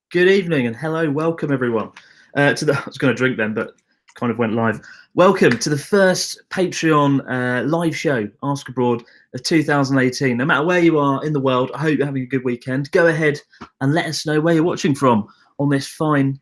Good evening and hello, welcome everyone to the. I was going to drink then, but kind of went live. Welcome to the first Patreon live show, Ask Abroad of 2018. No matter where you are in the world, I hope you're having a good weekend. Go ahead and let us know where you're watching from on this fine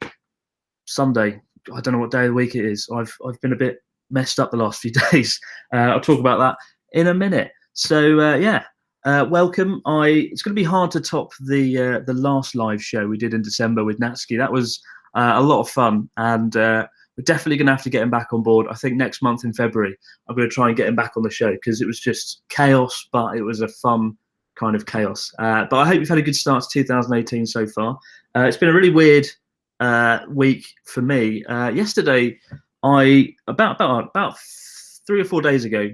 Sunday. I don't know what day of the week it is. I've been a bit messed up the last few days. I'll talk about that in a minute. So yeah. Welcome. It's going to be hard to top the last live show we did in December with Natsuki. That was a lot of fun, and we're definitely going to have to get him back on board. I think next month in February, I'm going to try and get him back on the show because it was just chaos, but it was a fun kind of chaos. But I hope you've had a good start to 2018 so far. It's been a really weird week for me. Yesterday, about 3 or 4 days ago,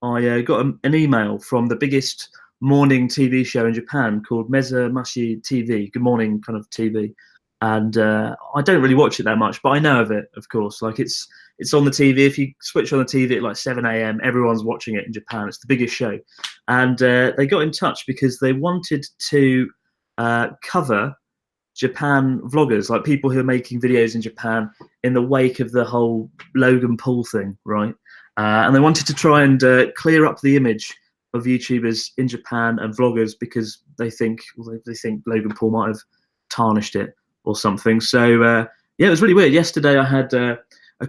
I got an email from the biggest morning TV show in Japan called Mezamashi TV, Good Morning kind of TV, and I don't really watch it that much, but I know of it, of course. Like it's on the TV. If you switch on the TV at like 7 a.m., everyone's watching it in Japan. It's the biggest show, and they got in touch because they wanted to cover Japan vloggers, like people who are making videos in Japan in the wake of the whole Logan Paul thing, right? And they wanted to try and clear up the image of YouTubers in Japan and vloggers because they think Logan Paul might have tarnished it or something. So yeah, it was really weird. Yesterday I had a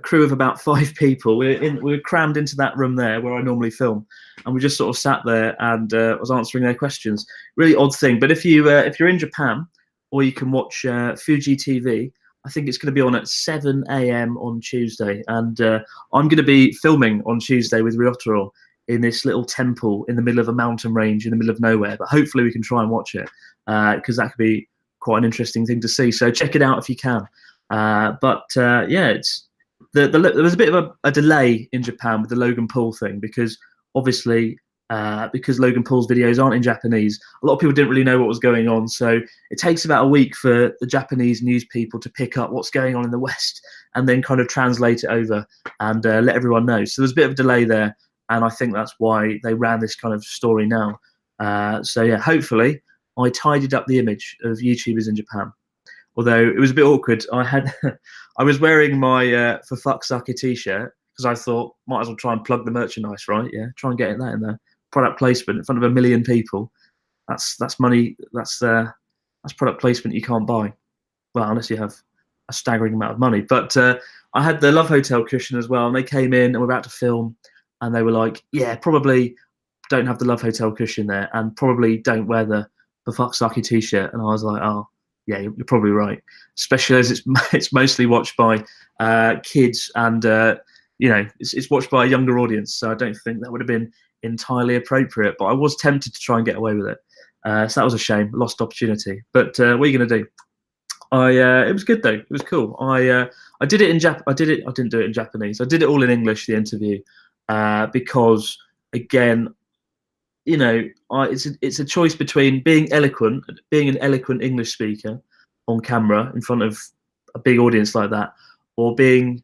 crew of about 5 people. We were crammed into that room there where I normally film, and we just sort of sat there and was answering their questions. Really odd thing. But if you're in Japan, or you can watch Fuji TV. I think it's going to be on at 7 a.m. on Tuesday, and I'm going to be filming on Tuesday with Ryotaro in this little temple in the middle of a mountain range in the middle of nowhere. But hopefully we can try and watch it because that could be quite an interesting thing to see. So check it out if you can. Yeah, it's there was a bit of a delay in Japan with the Logan Paul thing because obviously. Because Logan Paul's videos aren't in Japanese, a lot of people didn't really know what was going on. So it takes about a week for the Japanese news people to pick up what's going on in the West and then kind of translate it over and let everyone know. So there's a bit of a delay there, and I think that's why they ran this kind of story now. So yeah, hopefully I tidied up the image of YouTubers in Japan. Although it was a bit awkward. I was wearing my For Fuck's Sake t-shirt because I thought might as well try and plug the merchandise, right? Yeah, try and get that in there. Product placement in front of 1 million people. That's money. That's product placement you can't buy. Well, unless you have a staggering amount of money. But I had the Love Hotel cushion as well, and they came in and we're about to film, and they were like, "Yeah, probably don't have the Love Hotel cushion there, and probably don't wear the Fuck Sake t-shirt." And I was like, "Oh, yeah, you're probably right." Especially as it's mostly watched by kids and it's watched by a younger audience, so I don't think that would have been entirely appropriate, but I was tempted to try and get away with it. So that was a shame, lost opportunity. But what are you going to do? It was good though. It was cool. I did it in I didn't do it in Japanese. I did it all in English. The interview, because again, it's a choice between being an eloquent English speaker on camera in front of a big audience like that, or being,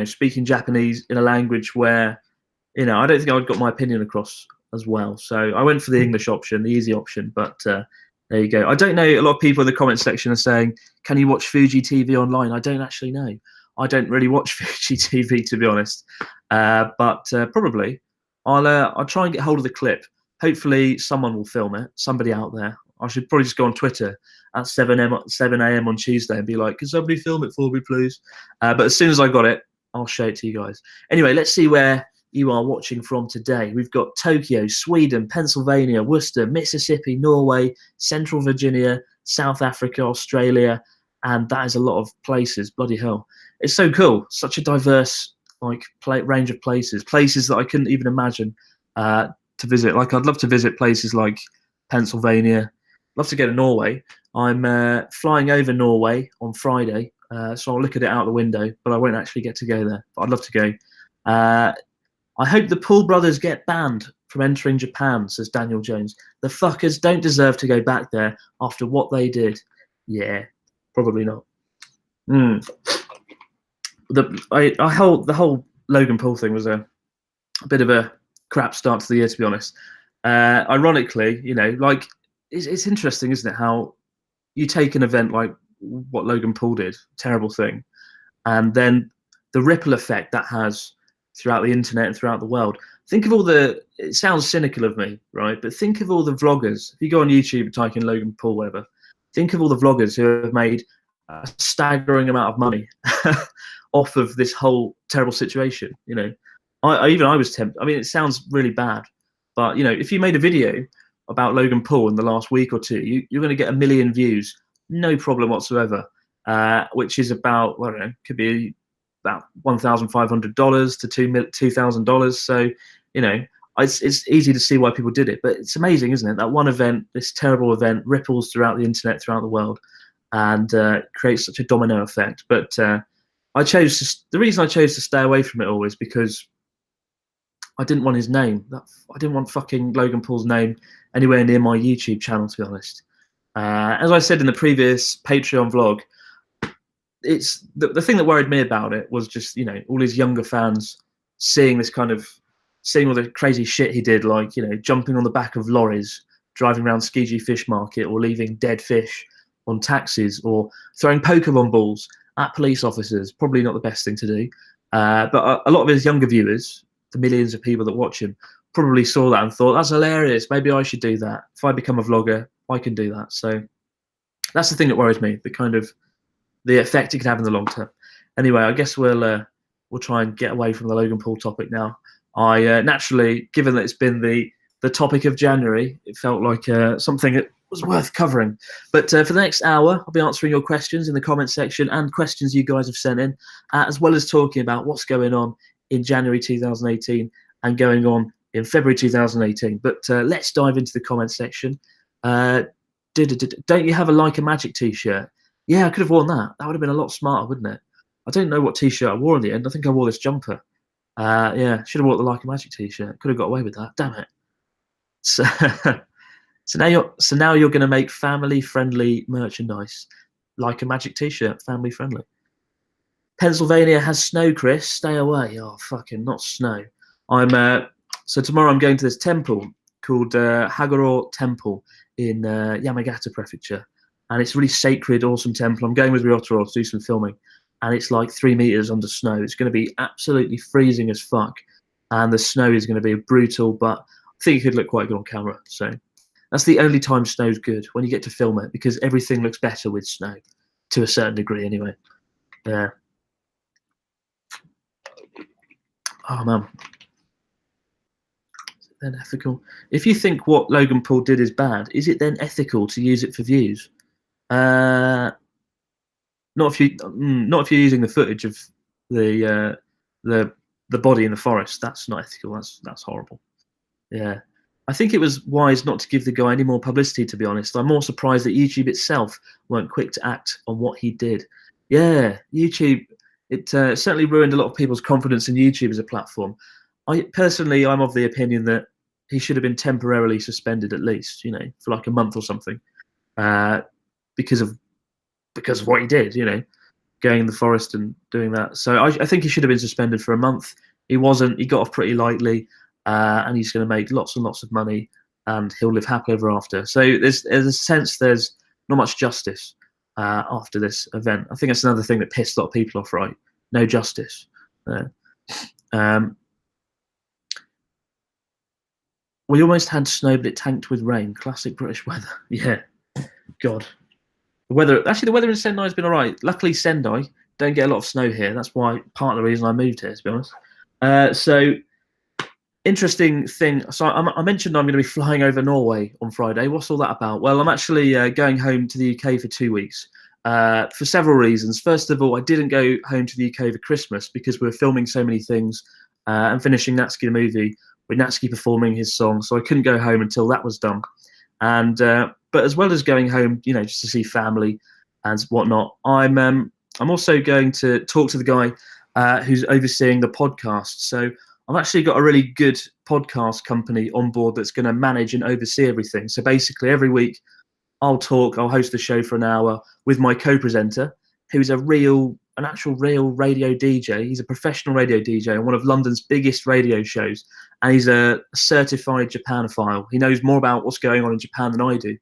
speaking Japanese in a language where I don't think I'd got my opinion across as well. So I went for the English option, the easy option. But there you go. I don't know. A lot of people in the comment section are saying, "Can you watch Fuji TV online?" I don't actually know. I don't really watch Fuji TV, to be honest. But probably I'll try and get hold of the clip. Hopefully someone will film it. Somebody out there. I should probably just go on Twitter at 7 a.m. on Tuesday and be like, "Can somebody film it for me, please?" But as soon as I got it, I'll show it to you guys. Anyway, let's see where you are watching from today. We've got Tokyo, Sweden, Pennsylvania, Worcester, Mississippi, Norway, Central Virginia, South Africa, Australia, and that is a lot of places. Bloody hell. It's so cool. Such a diverse range of places that I couldn't even imagine to visit. Like, I'd love to visit places like Pennsylvania. Love to go to Norway. I'm flying over Norway on Friday, so I'll look at it out the window, but I won't actually get to go there. But I'd love to go. I hope the Paul brothers get banned from entering Japan, says Daniel Jones. The fuckers don't deserve to go back there after what they did. Yeah, probably not. The whole Logan Paul thing was a bit of a crap start to the year, to be honest. Ironically, it's interesting, isn't it, how you take an event like what Logan Paul did, terrible thing, and then the ripple effect that has throughout the internet and throughout the world. Think of all the, it sounds cynical of me, right? But think of all the vloggers. If you go on YouTube and type in Logan Paul, whatever, think of all the vloggers who have made a staggering amount of money off of this whole terrible situation. You know, I was tempted. I mean, it sounds really bad, but you know, if you made a video about Logan Paul in the last week or two, you're going to get 1 million views, no problem whatsoever. Which is about, well, I don't know, could be about $1,500 to $2,000. So, you know, it's easy to see why people did it, but it's amazing, isn't it? That one event, this terrible event, ripples throughout the internet, throughout the world, and creates such a domino effect. But the reason I chose to stay away from it all is because I didn't want his name. I didn't want fucking Logan Paul's name anywhere near my YouTube channel, to be honest. As I said in the previous Patreon vlog, it's the thing that worried me about it was just, you know, all his younger fans seeing all the crazy shit he did, like, you know, jumping on the back of lorries, driving around Skiji Fish Market, or leaving dead fish on taxis, or throwing Pokemon balls at police officers. Probably not the best thing to do. But a lot of his younger viewers, the millions of people that watch him, probably saw that and thought, that's hilarious. Maybe I should do that. If I become a vlogger, I can do that. So that's the thing that worries me, the effect it could have in the long term. Anyway, I guess we'll try and get away from the Logan Paul topic now. I naturally, given that it's been the topic of January, it felt like something that was worth covering. But for the next hour, I'll be answering your questions in the comment section and questions you guys have sent in, as well as talking about what's going on in January 2018 and going on in February 2018. But let's dive into the comment section. Don't you have a Like a Magic t-shirt? Yeah, I could have worn that. That would have been a lot smarter, wouldn't it? I don't know what t-shirt I wore in the end. I think I wore this jumper. Yeah, should have worn the Like a Magic t-shirt. Could have got away with that. Damn it. So, so now you're going to make family-friendly merchandise. Like a Magic t-shirt, family-friendly. Pennsylvania has snow, Chris. Stay away. Oh, fucking not snow. So tomorrow I'm going to this temple called Haguro Temple in Yamagata Prefecture. And it's a really sacred, awesome temple. I'm going with Ryotaro to do some filming. And it's like 3 meters under snow. It's going to be absolutely freezing as fuck. And the snow is going to be brutal, but I think it could look quite good on camera. So that's the only time snow's good, when you get to film it, because everything looks better with snow, to a certain degree anyway. Yeah. Oh, man. Is it then ethical? If you think what Logan Paul did is bad, is it then ethical to use it for views? Not if you're using the footage of the body in the forest. That's not ethical. That's horrible. Yeah, I think it was wise not to give the guy any more publicity, to be honest. I'm more surprised that YouTube itself weren't quick to act on what he did. Yeah, YouTube, it certainly ruined a lot of people's confidence in YouTube as a platform. I'm of the opinion that he should have been temporarily suspended, at least, you know, for like a month or something. Because of what he did, you know, going in the forest and doing that. So I think he should have been suspended for a month. He wasn't. He got off pretty lightly, and he's going to make lots and lots of money, and he'll live happily ever after. So there's a sense there's not much justice after this event. I think that's another thing that pissed a lot of people off, right? No justice. We almost had snow, but it tanked with rain. Classic British weather. Yeah. God. The weather in Sendai has been all right. Luckily, Sendai don't get a lot of snow here. That's why part of the reason I moved here, to be honest. So, interesting thing. So I mentioned I'm going to be flying over Norway on Friday. What's all that about? Well, I'm actually going home to the UK for 2 weeks for several reasons. First of all, I didn't go home to the UK for Christmas because we were filming so many things and finishing Natsuki the movie with Natsuki performing his song. So I couldn't go home until that was done. And but as well as going home, you know, just to see family and whatnot, I'm also going to talk to the guy who's overseeing the podcast. So I've actually got a really good podcast company on board that's going to manage and oversee everything. So basically, every week I'll host the show for an hour with my co-presenter, who's an actual real radio DJ. He's a professional radio DJ on one of London's biggest radio shows, and he's a certified Japanophile. He knows more about what's going on in Japan than I do.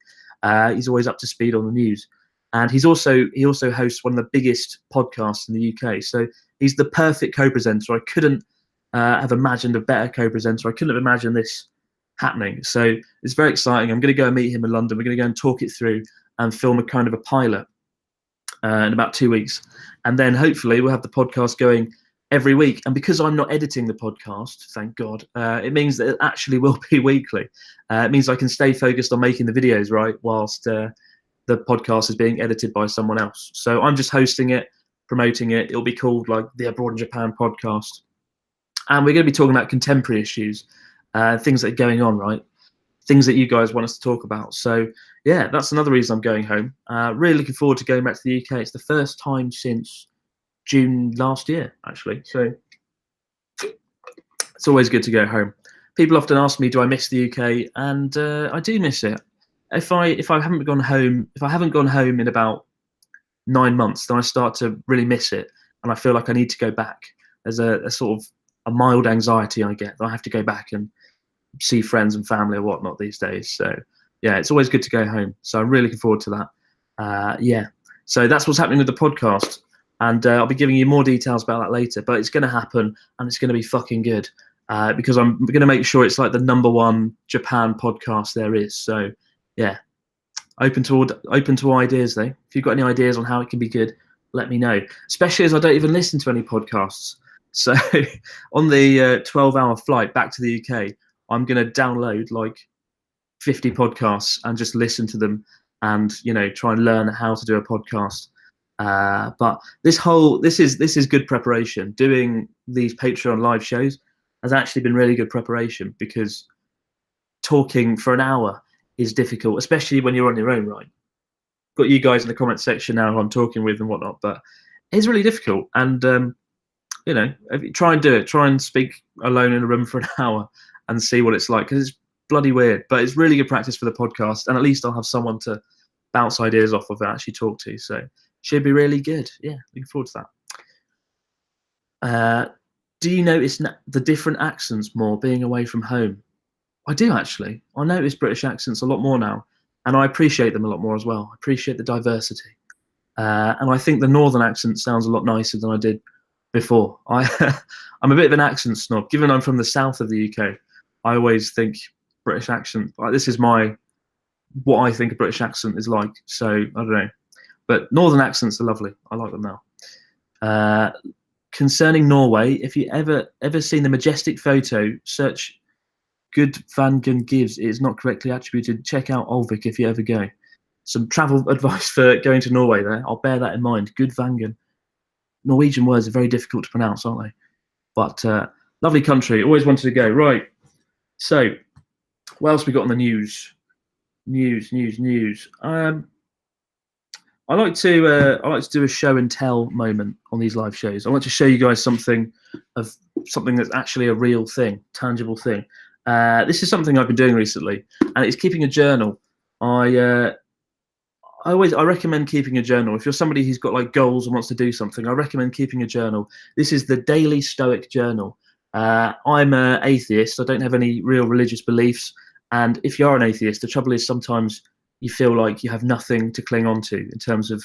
He's always up to speed on the news. and he also hosts one of the biggest podcasts in the UK. So he's the perfect co-presenter. I couldn't have imagined a better co-presenter. I couldn't have imagined this happening. So it's very exciting. I'm going to go and meet him in London. We're going to go and talk it through and film a kind of a pilot in about 2 weeks, and then hopefully we'll have the podcast going every week. And because I'm not editing the podcast, thank God, it means that it actually will be weekly. It means I can stay focused on making the videos, right, whilst the podcast is being edited by someone else. So I'm just hosting it, promoting it. It'll be called like the Abroad in Japan podcast. And we're going to be talking about contemporary issues, things that are going on, right? Things that you guys want us to talk about. So yeah, that's another reason I'm going home. Really looking forward to going back to the UK. It's the first time since June last year, actually. So it's always good to go home. People often ask me, do I miss the UK? And I do miss it. If I haven't gone home in about 9 months, then I start to really miss it, and I feel like I need to go back. There's a sort of a mild anxiety I get that I have to go back and see friends and family or whatnot these days. So yeah, it's always good to go home. So I'm really looking forward to that. Yeah, so that's what's happening with the podcast, and I'll be giving you more details about that later. But it's going to happen, and it's going to be fucking good, because I'm going to make sure it's like the #1 Japan podcast there is. So yeah, open to ideas though. If you've got any ideas on how it can be good, let me know. Especially as I don't even listen to any podcasts. So on the 12-hour flight back to the UK, I'm going to download like 50 podcasts and just listen to them, and try and learn how to do a podcast. But this is good preparation. Doing these Patreon live shows has actually been really good preparation, because talking for an hour is difficult, especially when you're on your own, right? Got you guys in the comment section now who I'm talking with and whatnot, but it's really difficult. And try and do it. Try and speak alone in a room for an hour and see what it's like, because it's bloody weird. But it's really good practice for the podcast, and at least I'll have someone to bounce ideas off of and actually talk to. So should be really good. Yeah, looking forward to that. Do you notice the different accents more being away from home? I do, actually. I notice British accents a lot more now, and I appreciate them a lot more as well. I appreciate the diversity. And I think the northern accent sounds a lot nicer than I did before. I'm a bit of an accent snob. Given I'm from the south of the UK, I always think British accent, like, this is what I think a British accent is like. So I don't know. But northern accents are lovely. I like them now. Concerning Norway, if you ever seen the majestic photo, search Gudvangen Gives. It is not correctly attributed. Check out Olvik if you ever go. Some travel advice for going to Norway there. I'll bear that in mind. Gudvangen. Norwegian words are very difficult to pronounce, aren't they? But lovely country. Always wanted to go. Right. So, what else we got on the news? News. I like to do a show and tell moment on these live shows. I want to show you guys something that's actually a real thing, tangible thing. This is something I've been doing recently, and it's keeping a journal. I recommend keeping a journal. If you're somebody who's got like goals and wants to do something, I recommend keeping a journal. This is the Daily Stoic Journal. I'm an atheist. I don't have any real religious beliefs. And if you are an atheist, the trouble is sometimes you feel like you have nothing to cling on to in terms of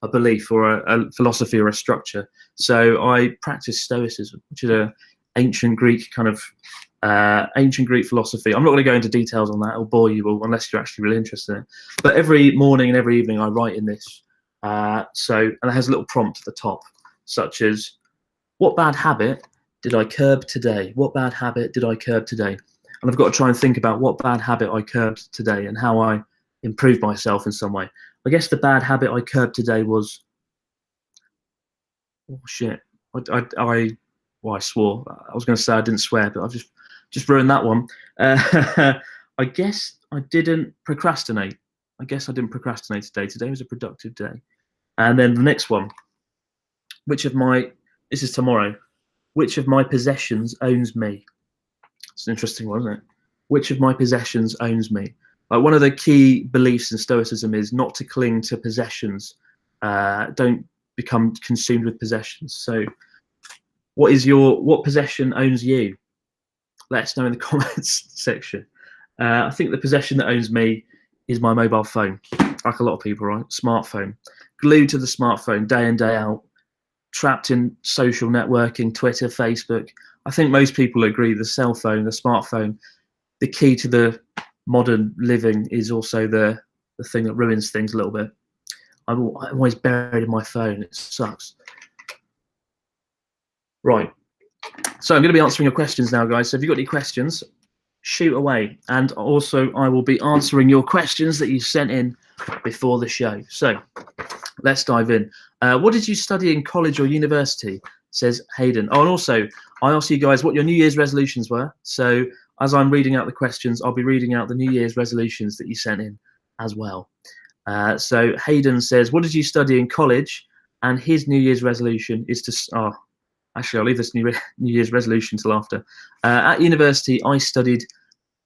a belief or a philosophy or a structure. So I practice Stoicism, which is an ancient Greek ancient Greek philosophy. I'm not going to go into details on that. It'll bore you all unless you're actually really interested in it. But every morning and every evening I write in this. And it has a little prompt at the top, such as, what bad habit did I curb today? What bad habit did I curb today? And I've got to try and think about what bad habit I curbed today and how I improved myself in some way. I guess the bad habit I curbed today was, oh shit, I swore. I was going to say I didn't swear, but I've just ruined that one. I guess I didn't procrastinate. Today. Today was a productive day. And then the next one, this is tomorrow, which of my possessions owns me? It's an interesting one, isn't it? Which of my possessions owns me? Like, one of the key beliefs in Stoicism is not to cling to possessions. Don't become consumed with possessions. So what possession owns you? Let us know in the comments section. I think the possession that owns me is my mobile phone. like a lot of people, right? Smartphone, glued to the smartphone day in, day out, trapped in social networking, Twitter, Facebook. I think most people agree the cell phone, the smartphone, the key to the modern living is also the thing that ruins things a little bit. I'm always buried in my phone. It sucks. Right. So I'm going to be answering your questions now, guys. So if you've got any questions, shoot away. And also, I will be answering your questions that you sent in before the show. So let's dive in. What did you study in college or university? Says Hayden. Oh, and also, I asked you guys what your New Year's resolutions were. So as I'm reading out the questions, I'll be reading out the New Year's resolutions that you sent in as well. So Hayden says, what did you study in college? And his New Year's resolution is to... Actually, I'll leave this New Year's resolution till after. At university, I studied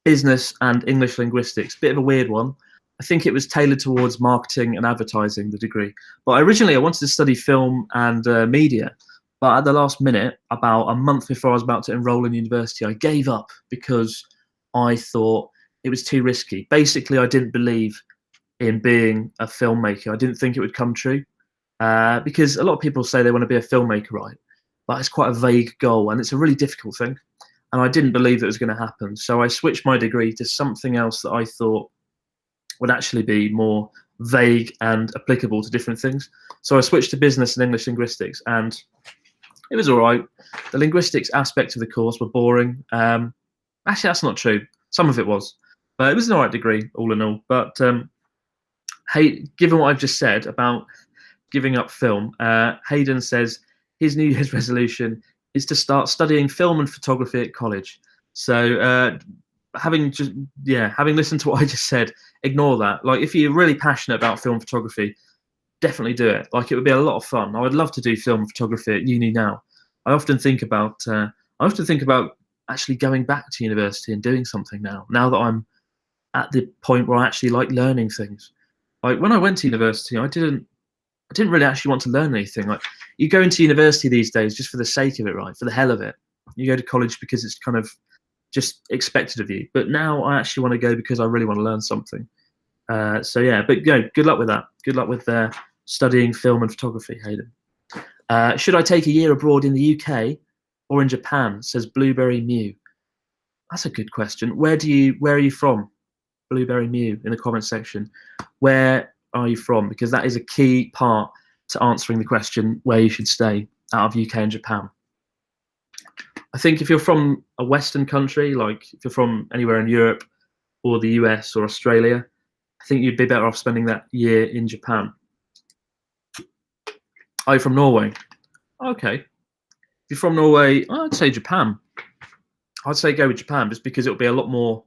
business and English linguistics. Bit of a weird one. I think it was tailored towards marketing and advertising, the degree. But originally, I wanted to study film and media. But at the last minute, about a month before I was about to enroll in university, I gave up because I thought it was too risky. Basically, I didn't believe in being a filmmaker. I didn't think it would come true. Because a lot of people say they want to be a filmmaker, right? But it's quite a vague goal and it's a really difficult thing. And I didn't believe that it was going to happen. So I switched my degree to something else that I thought would actually be more vague and applicable to different things. So I switched to business and English linguistics and it was all right. The linguistics aspect of the course were boring. Actually, that's not true. Some of it was, but it was an all right degree all in all. But hey, given what I've just said about giving up film, Hayden says, his New Year's resolution is to start studying film and photography at college. So having listened to what I just said, ignore that. Like if you're really passionate about film photography, definitely do it. Like it would be a lot of fun. I would love to do film photography at uni now. I often think about actually going back to university and doing something now that I'm at the point where I actually like learning things. Like when I went to university, I didn't really actually want to learn anything. Like you go into university these days just for the sake of it, right? For the hell of it. You go to college because it's kind of just expected of you. But now I actually want to go because I really want to learn something. So yeah, but good luck with that. Good luck with studying film and photography, Hayden. Should I take a year abroad in the UK or in Japan? Says Blueberry Mew. That's a good question. Where are you from? Blueberry Mew in the comment section. Where are you from? Because that is a key part to answering the question where you should stay out of UK and Japan. I think if you're from a Western country, like if you're from anywhere in Europe or the US or Australia, I think you'd be better off spending that year in Japan. Are you from Norway? Okay. If you're from Norway, I'd say Japan. I'd say go with Japan just because it'll be a lot more.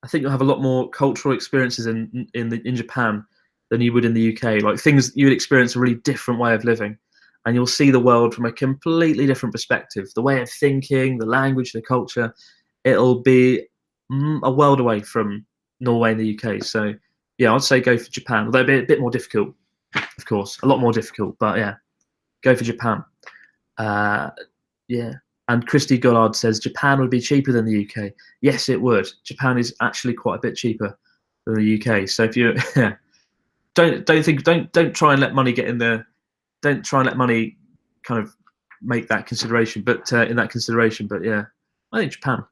I think you'll have a lot more cultural experiences in Japan than you would in the UK. Like things you would experience a really different way of living, and you'll see the world from a completely different perspective. The way of thinking, the language, the culture, it'll be a world away from Norway and the UK. So yeah, I'd say go for Japan. Although it'd be a bit more difficult, of course, a lot more difficult. But yeah, go for Japan. Yeah. And Christy Gollard says Japan would be cheaper than the UK. Yes, it would. Japan is actually quite a bit cheaper than the UK. So if you don't try and let money get in there. Don't try and let money kind of make that consideration. But in that consideration, but yeah, I think Japan.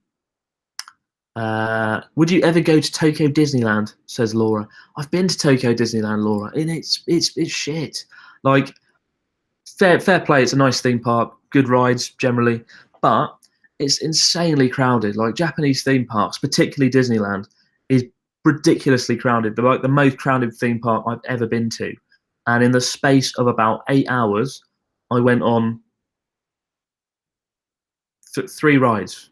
Would you ever go to Tokyo Disneyland? Says Laura. I've been to Tokyo Disneyland, Laura, and it's shit. Like fair play. It's a nice theme park, good rides generally, but it's insanely crowded. Like Japanese theme parks, particularly Disneyland, is ridiculously crowded. They're like the most crowded theme park I've ever been to. And in the space of about 8 hours, I went on 3 rides.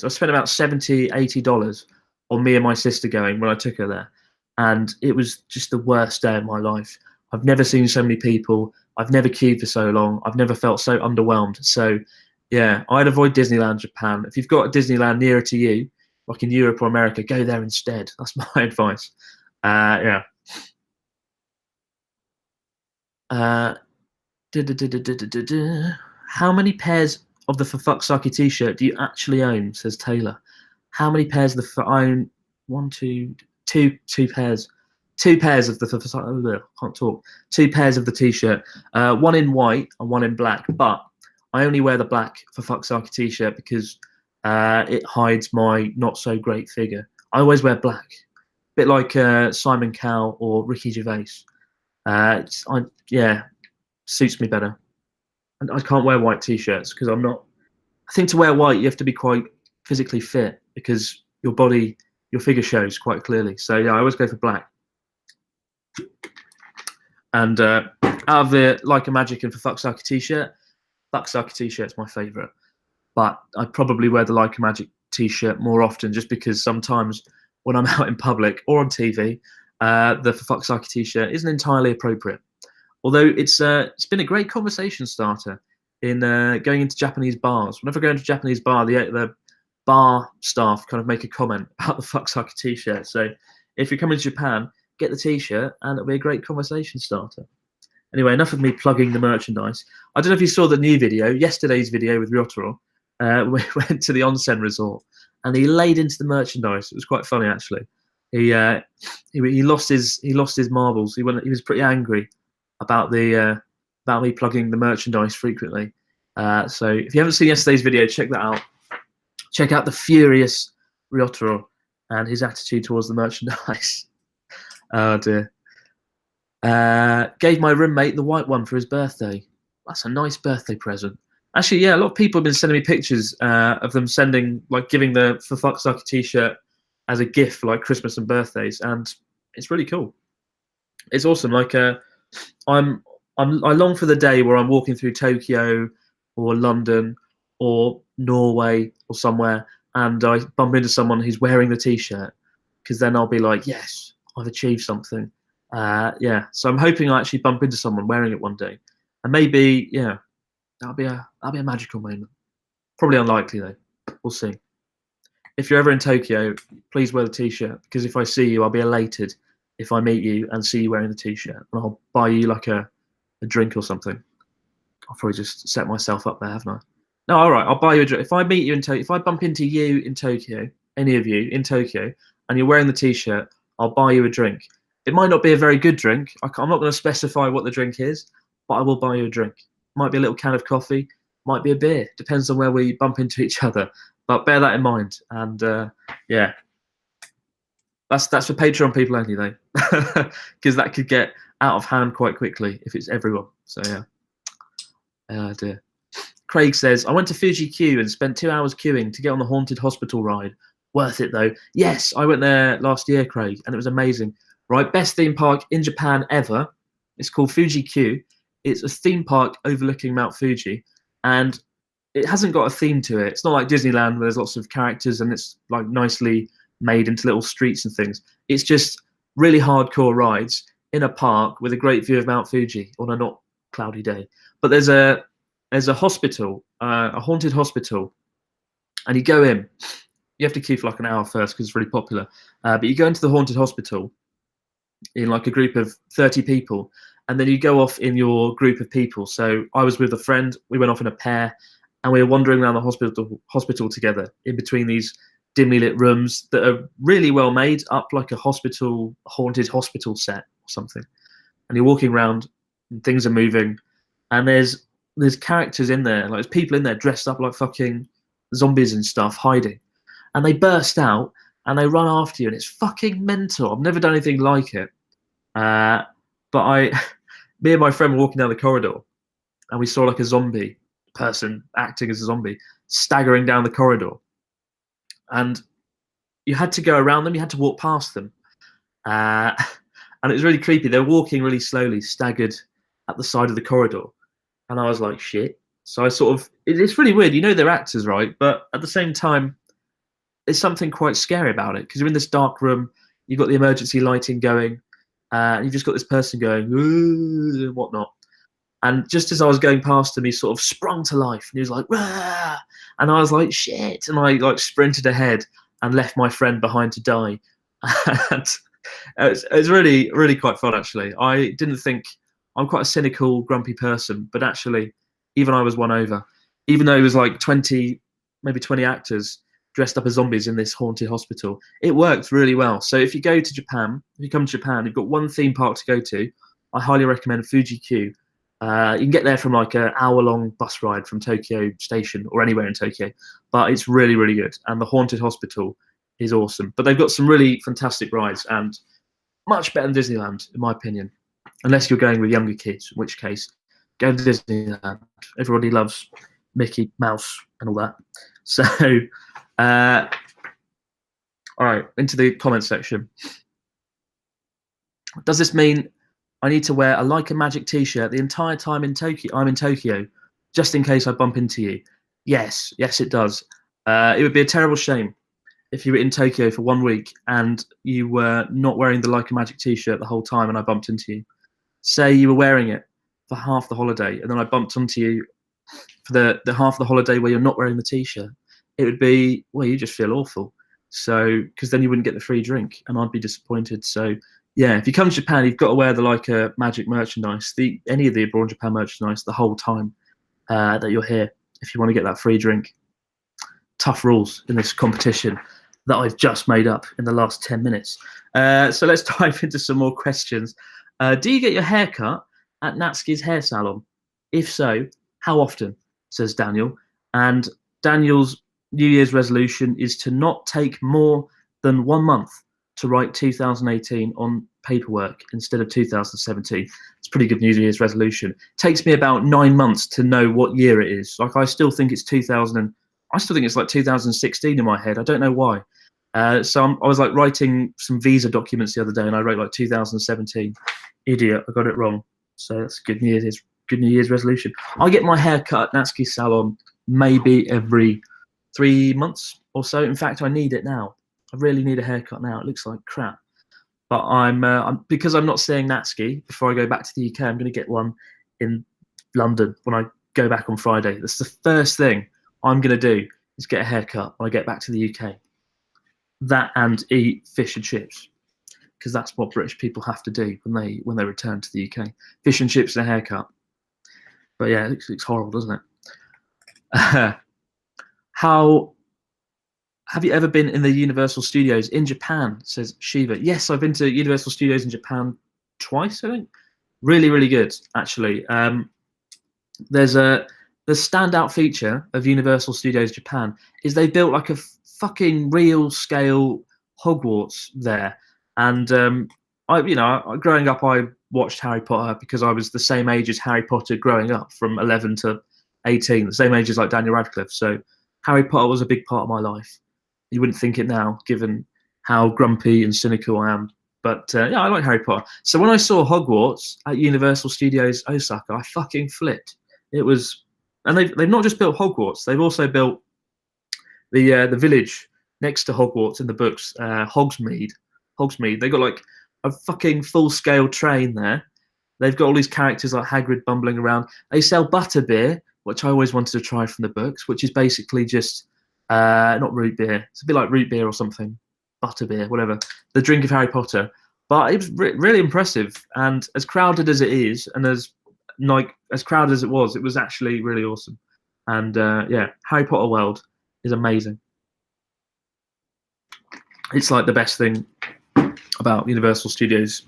I spent about $70, $80 on me and my sister going when I took her there. And it was just the worst day of my life. I've never seen so many people. I've never queued for so long. I've never felt so underwhelmed. So yeah, I'd avoid Disneyland Japan. If you've got a Disneyland nearer to you, like in Europe or America, go there instead. That's my advice. Yeah. How many pairs of the For Fuck's Sake t-shirt do you actually own? Says Taylor. How many pairs of the I own? Two pairs. two pairs of the can't talk. Two pairs of the t-shirt, one in white and one in black. But I only wear the black for fuck's sake t-shirt because it hides my not so great figure. I always wear black, a bit like Simon Cowell or Ricky Gervais. Yeah, suits me better. And I can't wear white t-shirts because I'm not. I think to wear white you have to be quite physically fit because your body, your figure shows quite clearly. So yeah, I always go for black. And out of the Like a Magic and For Fuck's Sake t-shirt, Fuck's Sake t-shirt's my favourite. But I probably wear the Like a Magic t-shirt more often just because sometimes when I'm out in public or on TV, the For Fuck's Sake t-shirt isn't entirely appropriate. Although it's been a great conversation starter in going into Japanese bars. Whenever I go into a Japanese bar, the bar staff kind of make a comment about the Fuck's Sake t-shirt. So if you're coming to Japan, get the t-shirt and it'll be a great conversation starter. Anyway, enough of me plugging the merchandise. I don't know if you saw the new video, yesterday's video with Ryotaro. We went to the onsen resort and he laid into the merchandise. It was quite funny actually. He lost his marbles. He was pretty angry about me plugging the merchandise frequently. So if you haven't seen yesterday's video, check that out. Check out the furious Ryotaro and his attitude towards the merchandise. Oh dear. Gave my roommate the white one for his birthday. That's a nice birthday present. Actually, yeah, a lot of people have been sending me pictures of them giving the For Fuck's Sake t-shirt as a gift for like Christmas and birthdays, and it's really cool. It's awesome. Like, I long for the day where I'm walking through Tokyo or London or Norway or somewhere, and I bump into someone who's wearing the t-shirt, because then I'll be like, yes, I've achieved something. Yeah, so I'm hoping I actually bump into someone wearing it one day, and maybe, yeah, that'll be a magical moment. Probably unlikely though. We'll see. If you're ever in Tokyo, please wear the t-shirt, because if I see you, I'll be elated if I meet you and see you wearing the t-shirt, and I'll buy you like a drink or something. I'll probably just set myself up there, haven't I? No, all right, I'll buy you a drink. If I meet you in Tokyo, if I bump into you in Tokyo, any of you in Tokyo, and you're wearing the t-shirt, I'll buy you a drink. It might not be a very good drink. I'm not going to specify what the drink is, but I will buy you a drink. Might be a little can of coffee, might be a beer. Depends on where we bump into each other. But bear that in mind. And yeah, that's for Patreon people only though, because that could get out of hand quite quickly if it's everyone. So yeah. Oh dear. Craig says, I went to Fuji Q and spent 2 hours queuing to get on the Haunted Hospital ride. Worth it though. Yes, I went there last year, Craig, and it was amazing. Right, best theme park in Japan ever. It's called Fuji Q. It's a theme park overlooking Mount Fuji, and it hasn't got a theme to it. It's not like Disneyland where there's lots of characters and it's like nicely made into little streets and things. It's just really hardcore rides in a park with a great view of Mount Fuji on a not cloudy day. But there's a hospital, a haunted hospital, and you go in. You have to queue for like an hour first because it's really popular. But you go into the haunted hospital in like a group of 30 people, and then you go off in your group of people. So I was with a friend. We went off in a pair, and we were wandering around the hospital together in between these dimly lit rooms that are really well made, up like a haunted hospital set or something. And you're walking around, and things are moving, and there's characters in there, like there's people in there dressed up like fucking zombies and stuff, hiding, and they burst out and they run after you, and it's fucking mental. I've never done anything like it. But me and my friend were walking down the corridor, and we saw like a zombie person acting as a zombie staggering down the corridor, and you had to go around them, you had to walk past them, and it was really creepy. They were walking really slowly, staggered at the side of the corridor, and I was like, shit. So I sort of, it's really weird, you know, they're actors, right? But at the same time, there's something quite scary about it, because you're in this dark room, you've got the emergency lighting going, and you've just got this person going, ooh, and whatnot. And just as I was going past him, he sort of sprung to life, and he was like, rah! And I was like, shit. And I like sprinted ahead and left my friend behind to die. And it was really, really quite fun, actually. I didn't think, I'm quite a cynical, grumpy person, but actually, even I was won over. Even though it was like 20, maybe 20 actors, dressed up as zombies in this haunted hospital. It worked really well. So if you go to Japan, if you come to Japan, you've got one theme park to go to. I highly recommend Fuji-Q. You can get there from like an hour-long bus ride from Tokyo Station or anywhere in Tokyo, but it's really, really good. And the haunted hospital is awesome. But they've got some really fantastic rides and much better than Disneyland, in my opinion, unless you're going with younger kids, in which case, go to Disneyland. Everybody loves Mickey Mouse and all that. So, all right, into the comment section. Does this mean I need to wear a Like a Magic t-shirt the entire time I'm in Tokyo, just in case I bump into you? Yes, it does. It would be a terrible shame if you were in Tokyo for 1 week and you were not wearing the Like a Magic t-shirt the whole time and I bumped into you. Say you were wearing it for half the holiday and then I bumped into you for the half of the holiday where you're not wearing the t-shirt. It would be, well, you just feel awful. So, because then you wouldn't get the free drink and I'd be disappointed. So, yeah, if you come to Japan, you've got to wear the Like a Magic merchandise, any of the Abroad Japan merchandise the whole time that you're here if you want to get that free drink. Tough rules in this competition that I've just made up in the last 10 minutes. So let's dive into some more questions. Do you get your hair cut at Natsuki's hair salon? If so, how often? Says Daniel. And Daniel's New Year's resolution is to not take more than 1 month to write 2018 on paperwork instead of 2017. It's a pretty good New Year's resolution. It takes me about 9 months to know what year it is. Like I still think it's like 2016 in my head. I don't know why. So I was like writing some visa documents the other day and I wrote like 2017. Idiot, I got it wrong. So that's good New Year's resolution. I get my hair cut at Natsuki's salon maybe every 3 months or so. In fact, I need it now. I really need a haircut now. It looks like crap. But because I'm not seeing Natsuki before I go back to the UK, I'm going to get one in London when I go back on Friday. That's the first thing I'm going to do is get a haircut when I get back to the UK. That and eat fish and chips, because that's what British people have to do when they return to the UK. Fish and chips and a haircut. But yeah, it looks horrible, doesn't it? Have you ever been in the Universal Studios in Japan? Says Shiva. Yes, I've been to Universal Studios in Japan twice, I think. Really, really good, actually. The standout feature of Universal Studios Japan is they built like a fucking real scale Hogwarts there. And growing up, I watched Harry Potter because I was the same age as Harry Potter growing up, from 11 to 18, the same age as like Daniel Radcliffe. So Harry Potter was a big part of my life. You wouldn't think it now, given how grumpy and cynical I am. But yeah, I like Harry Potter. So when I saw Hogwarts at Universal Studios Osaka, I fucking flipped. It was, and they've not just built Hogwarts, they've also built the village next to Hogwarts in the books, Hogsmeade. They got like a fucking full-scale train there. They've got all these characters like Hagrid bumbling around. They sell butterbeer, which I always wanted to try from the books, which is basically just not root beer. It's a bit like root beer or something, butterbeer, whatever. The drink of Harry Potter. But it was really impressive, and as crowded as it is, and as crowded as it was actually really awesome. And yeah, Harry Potter World is amazing. It's like the best thing about Universal Studios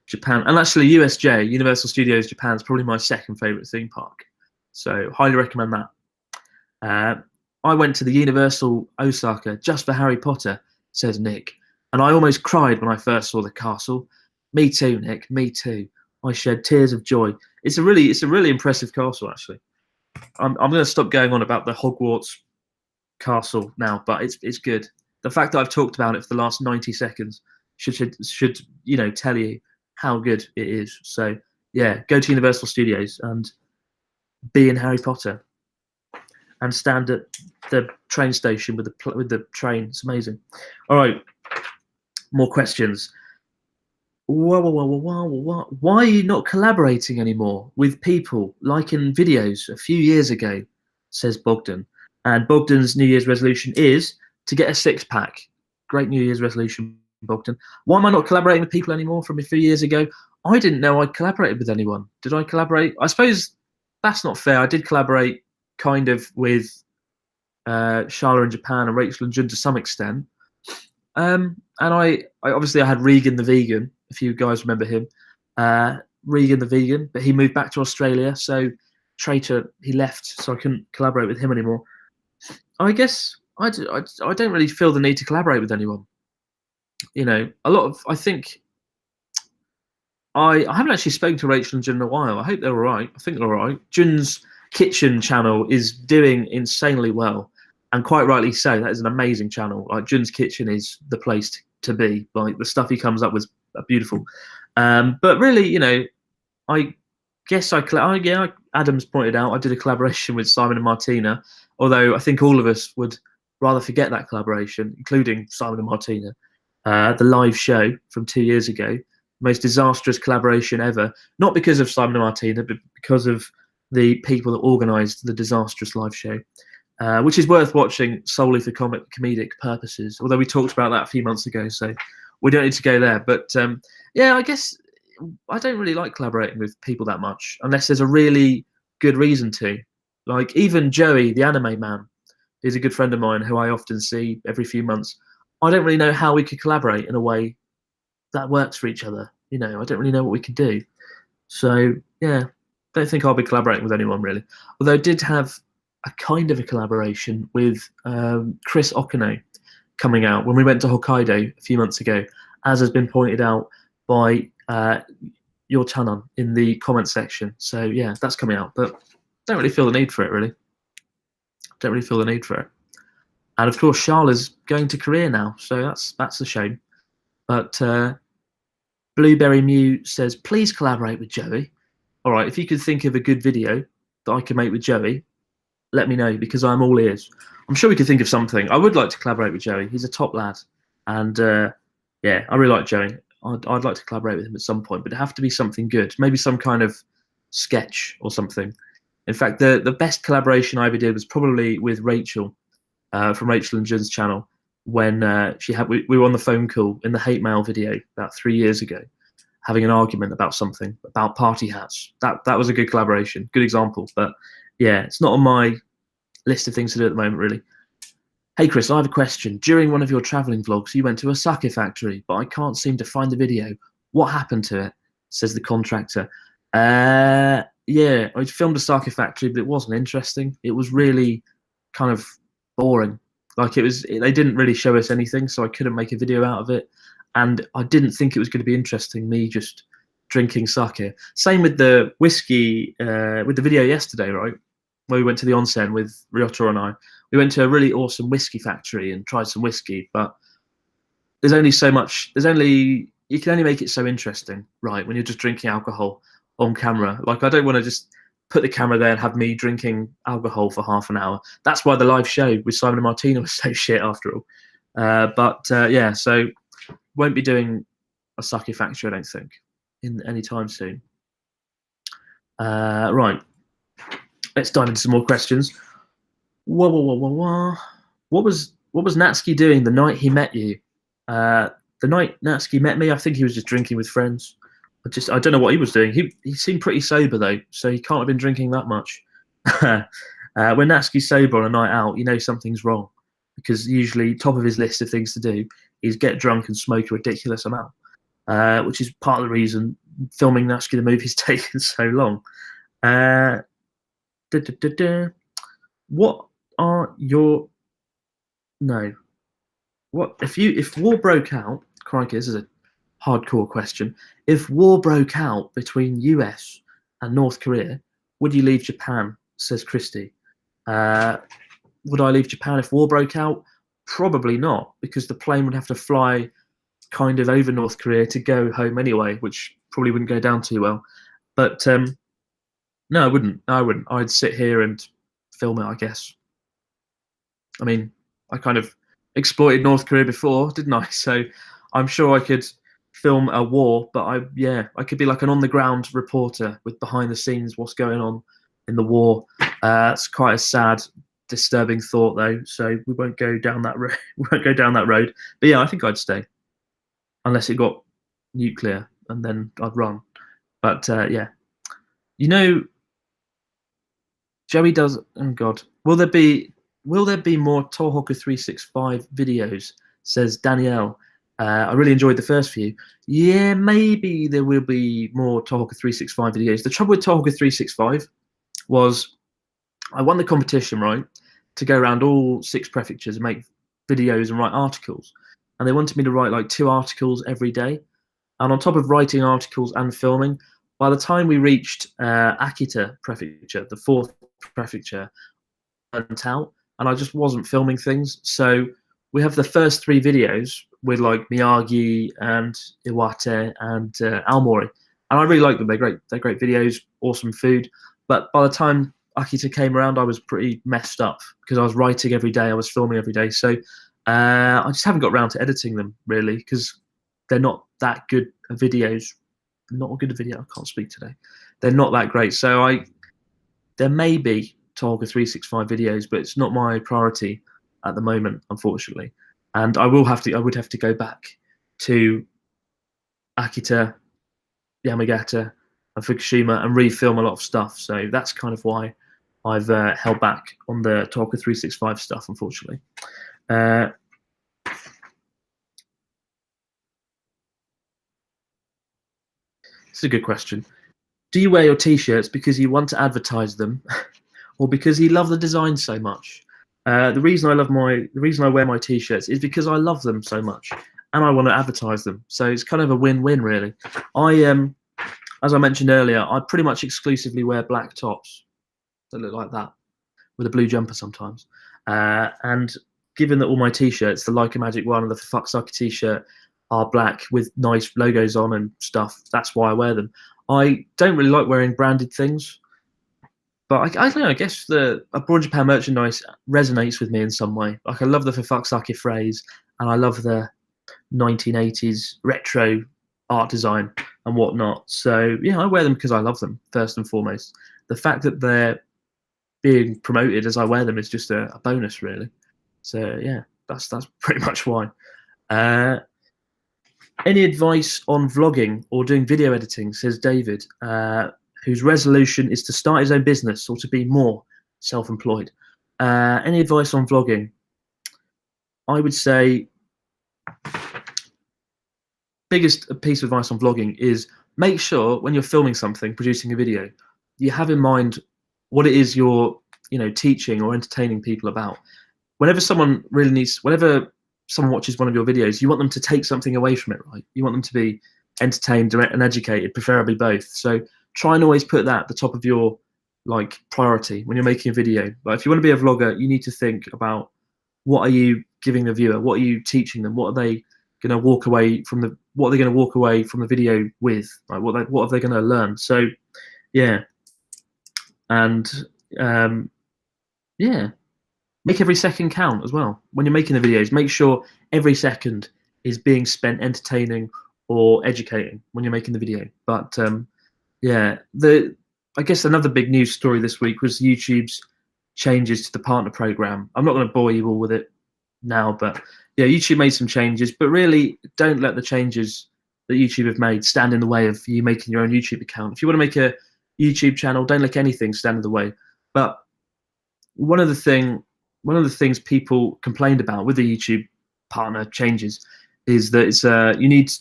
Japan, and actually USJ, Universal Studios Japan, is probably my second favorite theme park. So highly recommend that. I went to the Universal Osaka just for Harry Potter, says Nick, and I almost cried when I first saw the castle. Me too, Nick. Me too. I shed tears of joy. It's a really impressive castle, actually. I'm going to stop going on about the Hogwarts castle now, but it's good. The fact that I've talked about it for the last 90 seconds should tell you how good it is. So yeah, go to Universal Studios and be in Harry Potter, and stand at the train station with the train. It's amazing. All right, more questions. Why are you not collaborating anymore with people like in videos a few years ago? Says Bogdan. And Bogdan's New Year's resolution is to get a six-pack. Great New Year's resolution, Bogdan. Why am I not collaborating with people anymore from a few years ago? I didn't know I collaborated with anyone. Did I collaborate? I suppose that's not fair. I did collaborate kind of with Charla in Japan and Rachel and Jun to some extent. And I obviously I had Regan the vegan, if you guys remember him. Regan the vegan, but he moved back to Australia, so Traitor, he left, so I couldn't collaborate with him anymore. I guess I don't really feel the need to collaborate with anyone. You know, I think I haven't actually spoken to Rachel and Jun in a while. I hope they're all right. I think they're all right. Jun's kitchen channel is doing insanely well, and quite rightly so. That is an amazing channel. Like, Jun's kitchen is the place to be. Like, the stuff he comes up with are beautiful. But really, you know, I guess Adam's pointed out I did a collaboration with Simon and Martina, although I think all of us would rather forget that collaboration, including Simon and Martina. The live show from 2 years ago, most disastrous collaboration ever, not because of Simon and Martina, but because of the people that organised the disastrous live show, which is worth watching solely for comedic purposes, although we talked about that a few months ago, so we don't need to go there. But yeah, I guess I don't really like collaborating with people that much, unless there's a really good reason to. Like, even Joey, the anime man, is a good friend of mine who I often see every few months. I don't really know how we could collaborate in a way that works for each other. You know, I don't really know what we could do. So yeah, don't think I'll be collaborating with anyone really. Although I did have a kind of a collaboration with Chris Okino coming out when we went to Hokkaido a few months ago, as has been pointed out by your Tanon in the comment section. So yeah, that's coming out, but don't really feel the need for it really. Don't really feel the need for it. And of course, Charla's going to Korea now, so that's a shame. But Blueberry Mew says, please collaborate with Joey. All right, if you could think of a good video that I could make with Joey, let me know, because I'm all ears. I'm sure we could think of something. I would like to collaborate with Joey. He's a top lad. And yeah, I really like Joey. I'd like to collaborate with him at some point, but it'd have to be something good. Maybe some kind of sketch or something. In fact, the best collaboration I ever did was probably with Rachel from Rachel and Jun's channel, when we were on the phone call in the hate mail video about 3 years ago, having an argument about something, about party hats. That was a good collaboration, good example. But yeah, it's not on my list of things to do at the moment, really. Hey Chris, I have a question. During one of your traveling vlogs, you went to a sake factory, but I can't seem to find the video. What happened to it? Says the contractor. Yeah, I filmed a sake factory, but it wasn't interesting. It was really kind of boring. Like, they didn't really show us anything, so I couldn't make a video out of it. And I didn't think it was going to be interesting, me just drinking sake. Same with the whiskey, with the video yesterday, right? Where we went to the onsen with Ryota and I. We went to a really awesome whiskey factory and tried some whiskey, but there's only so much. You can only make it so interesting, right? When you're just drinking alcohol on camera. Like, I don't want to just put the camera there and have me drinking alcohol for half an hour. That's why the live show with Simon and Martina was so shit after all. But yeah, so won't be doing a sake factory, I don't think, in any time soon. Right, let's dive into some more questions. What was Natsuki doing the night he met you? The night Natsuki met me, I think he was just drinking with friends. I don't know what he was doing. He seemed pretty sober though, so he can't have been drinking that much. When Natsuki's sober on a night out, you know something's wrong, because usually top of his list of things to do is get drunk and smoke a ridiculous amount, which is part of the reason filming Natsuki the movie has taken so long. What are your what if war broke out? Crikey, this is a hardcore question. If war broke out between US and North Korea, would you leave Japan? Says Christy. Would I leave Japan if war broke out? Probably not, because the plane would have to fly kind of over North Korea to go home anyway, which probably wouldn't go down too well. But no, I wouldn't. I'd sit here and film it, I guess. I mean, I kind of exploited North Korea before, didn't I? So I'm sure I could film a war, but I could be like an on-the-ground reporter with behind the scenes what's going on in the war. It's quite a sad, disturbing thought though, so we won't go down that road. We won't go down that road. But yeah, I think I'd stay, unless it got nuclear, and then I'd run. But yeah, you know, Joey does. Oh God, will there be will there be more Tohoku 365 videos? Says Danielle. I really enjoyed the first few. Yeah, maybe there will be more Tohoku 365 videos. The trouble with Tohoku 365 was I won the competition, right, to go around all 6 prefectures and make videos and write articles. And they wanted me to write like 2 articles every day. And on top of writing articles and filming, by the time we reached Akita Prefecture, the 4th prefecture, I went out and I just wasn't filming things. So we have the first 3 videos with like Miyagi and Iwate and Aomori. And I really like them. They're great. They're great videos, awesome food. But by the time Akita came around, I was pretty messed up because I was writing every day. I was filming every day. So I just haven't got around to editing them really because they're not that good videos. Not a good video. I can't speak today. They're not that great. So there may be Tohoku 365 videos, but it's not my priority at the moment, unfortunately. And I would have to go back to Akita, Yamagata, and Fukushima and refilm a lot of stuff. So that's kind of why I've held back on the Tohoku 365 stuff, unfortunately. It's a good question. Do you wear your t-shirts because you want to advertise them, or because you love the design so much? The reason I wear my t-shirts is because I love them so much, and I want to advertise them. So it's kind of a win-win, really. As I mentioned earlier, I pretty much exclusively wear black tops that look like that, with a blue jumper sometimes. And given that all my t-shirts, the Like a Magic one and the For Fuck's Sake t-shirt, are black with nice logos on and stuff, that's why I wear them. I don't really like wearing branded things, but I don't know, I guess the Abroad Japan merchandise resonates with me in some way. Like, I love the For Fuck's Sake phrase, and I love the 1980s retro art design and whatnot. So yeah, I wear them because I love them, first and foremost. The fact that they're being promoted as I wear them is just a bonus, really. So yeah, that's pretty much why. Any advice on vlogging or doing video editing, says David, whose resolution is to start his own business or to be more self-employed. Any advice on vlogging? I would say biggest piece of advice on vlogging is make sure when you're filming something, producing a video, you have in mind what it is you're teaching or entertaining people about. Whenever someone watches one of your videos, you want them to take something away from it, right? You want them to be entertained and educated, preferably both. So try and always put that at the top of your priority when you're making a video. But if you want to be a vlogger, you need to think about what are you giving the viewer, what are you teaching them, what are they going to walk away from the video with, like what are they going to learn? So yeah, and yeah. Make every second count as well. When you're making the videos, make sure every second is being spent entertaining or educating when you're making the video. But yeah, I guess another big news story this week was YouTube's changes to the partner program. I'm not going to bore you all with it now, but yeah, YouTube made some changes, but really don't let the changes that YouTube have made stand in the way of you making your own YouTube account. If you want to make a YouTube channel, don't let anything stand in the way. But one of the things people complained about with the YouTube partner changes is that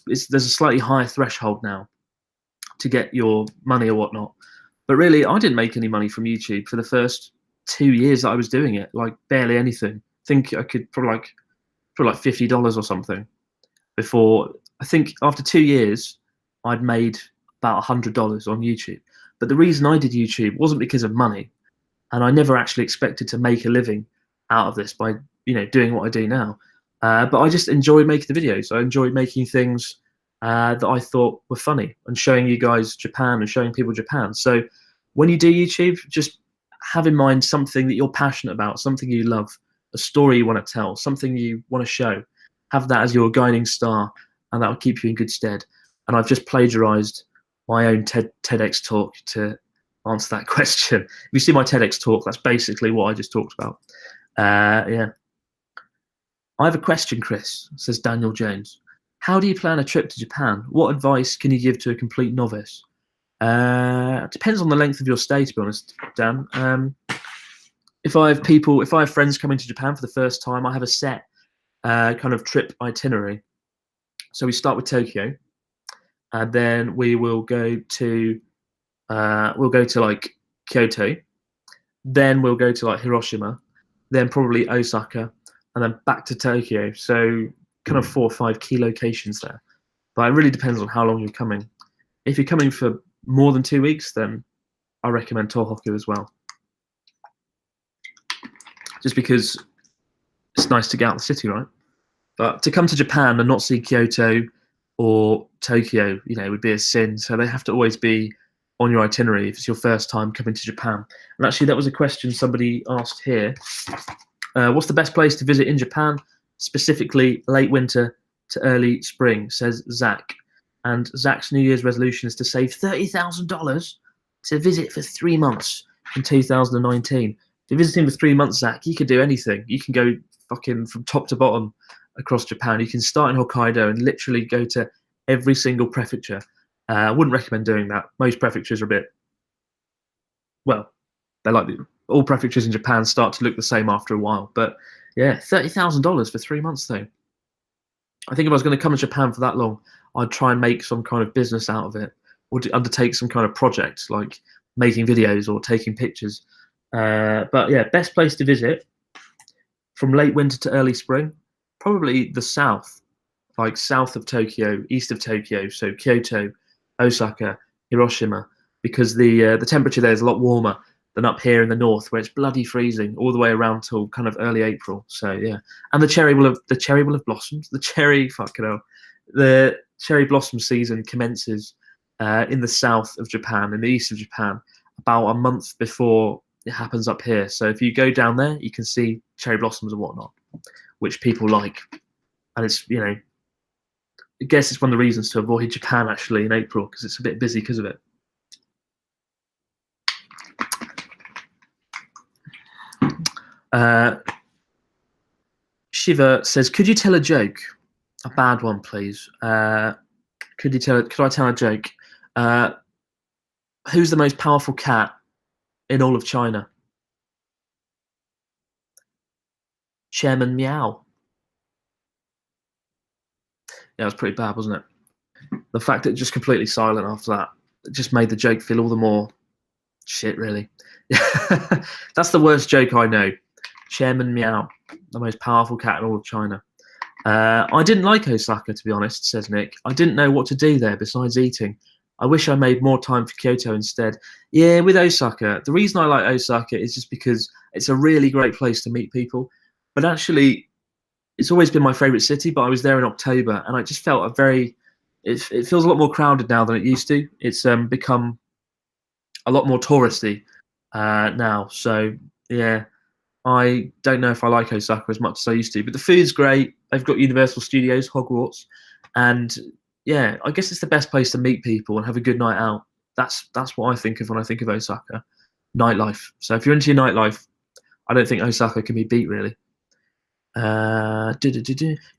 there's a slightly higher threshold now to get your money or whatnot. But really, I didn't make any money from YouTube for the first 2 years that I was doing it, like barely anything. I think I could probably like $50 or something before. I think after 2 years, I'd made about $100 on YouTube. But the reason I did YouTube wasn't because of money, and I never actually expected to make a living out of this by doing what I do now. But I just enjoyed making the videos. I enjoyed making things that I thought were funny and showing you guys Japan and showing people Japan. So when you do YouTube, just have in mind something that you're passionate about, something you love, a story you want to tell, something you want to show. Have that as your guiding star, and that will keep you in good stead. And I've just plagiarized my own TEDx talk to answer that question. If you see my TEDx talk, that's basically what I just talked about. Yeah. I have a question, Chris, says Daniel Jones. How do you plan a trip to Japan? What advice can you give to a complete novice? It depends on the length of your stay, to be honest, Dan. if I have friends coming to Japan for the first time, I have a set kind of trip itinerary. So we start with Tokyo, and then we will go to like Kyoto, then we'll go to like Hiroshima, then probably Osaka, and then back to Tokyo. So kind of 4 or 5 key locations there. But it really depends on how long you're coming. If you're coming for more than 2 weeks, then I recommend Tohoku as well. Just because it's nice to get out of the city, right? But to come to Japan and not see Kyoto or Tokyo, would be a sin. So they have to always be on your itinerary if it's your first time coming to Japan. And actually, that was a question somebody asked here. What's the best place to visit in Japan, specifically late winter to early spring, says Zach. And Zach's New Year's resolution is to save $30,000 to visit for 3 months in 2019. If you're visiting for 3 months, Zach, you can do anything. You can go fucking from top to bottom across Japan. You can start in Hokkaido and literally go to every single prefecture. I wouldn't recommend doing that. Most prefectures are a bit, well, they're like all prefectures in Japan start to look the same after a while. But yeah, $30,000 for 3 months though. I think if I was going to come to Japan for that long, I'd try and make some kind of business out of it, or to undertake some kind of project like making videos or taking pictures. But yeah, best place to visit from late winter to early spring, probably the south, like south of Tokyo, east of Tokyo, so Kyoto, Osaka, Hiroshima, because the temperature there is a lot warmer than up here in the north, where it's bloody freezing all the way around till kind of early April. So yeah, and the cherry will have blossomed. The cherry blossom season commences in the south of Japan, in the east of Japan, about a month before it happens up here. So if you go down there, you can see cherry blossoms and whatnot, which people like, and it's I guess it's one of the reasons to avoid Japan actually in April, because it's a bit busy because of it. Shiva says, "Could you tell a joke? A bad one, please. Could I tell a joke? Who's the most powerful cat in all of China?" Chairman Meow. Yeah, it was pretty bad, wasn't it? The fact that it just completely silent after that, it just made the joke feel all the more shit, really. That's the worst joke I know. Chairman Meow, the most powerful cat in all of China. I didn't like Osaka, to be honest, says Nick. I didn't know what to do there besides eating. I wish I made more time for Kyoto instead. Yeah, with Osaka, the reason I like Osaka is just because it's a really great place to meet people. But actually, it's always been my favorite city, but I was there in October and I just felt it feels a lot more crowded now than it used to. It's become a lot more touristy now. So yeah, I don't know if I like Osaka as much as I used to, but the food's great. They've got Universal Studios, Hogwarts, and yeah, I guess it's the best place to meet people and have a good night out. That's what I think of when I think of Osaka, nightlife. So if you're into your nightlife, I don't think Osaka can be beat, really.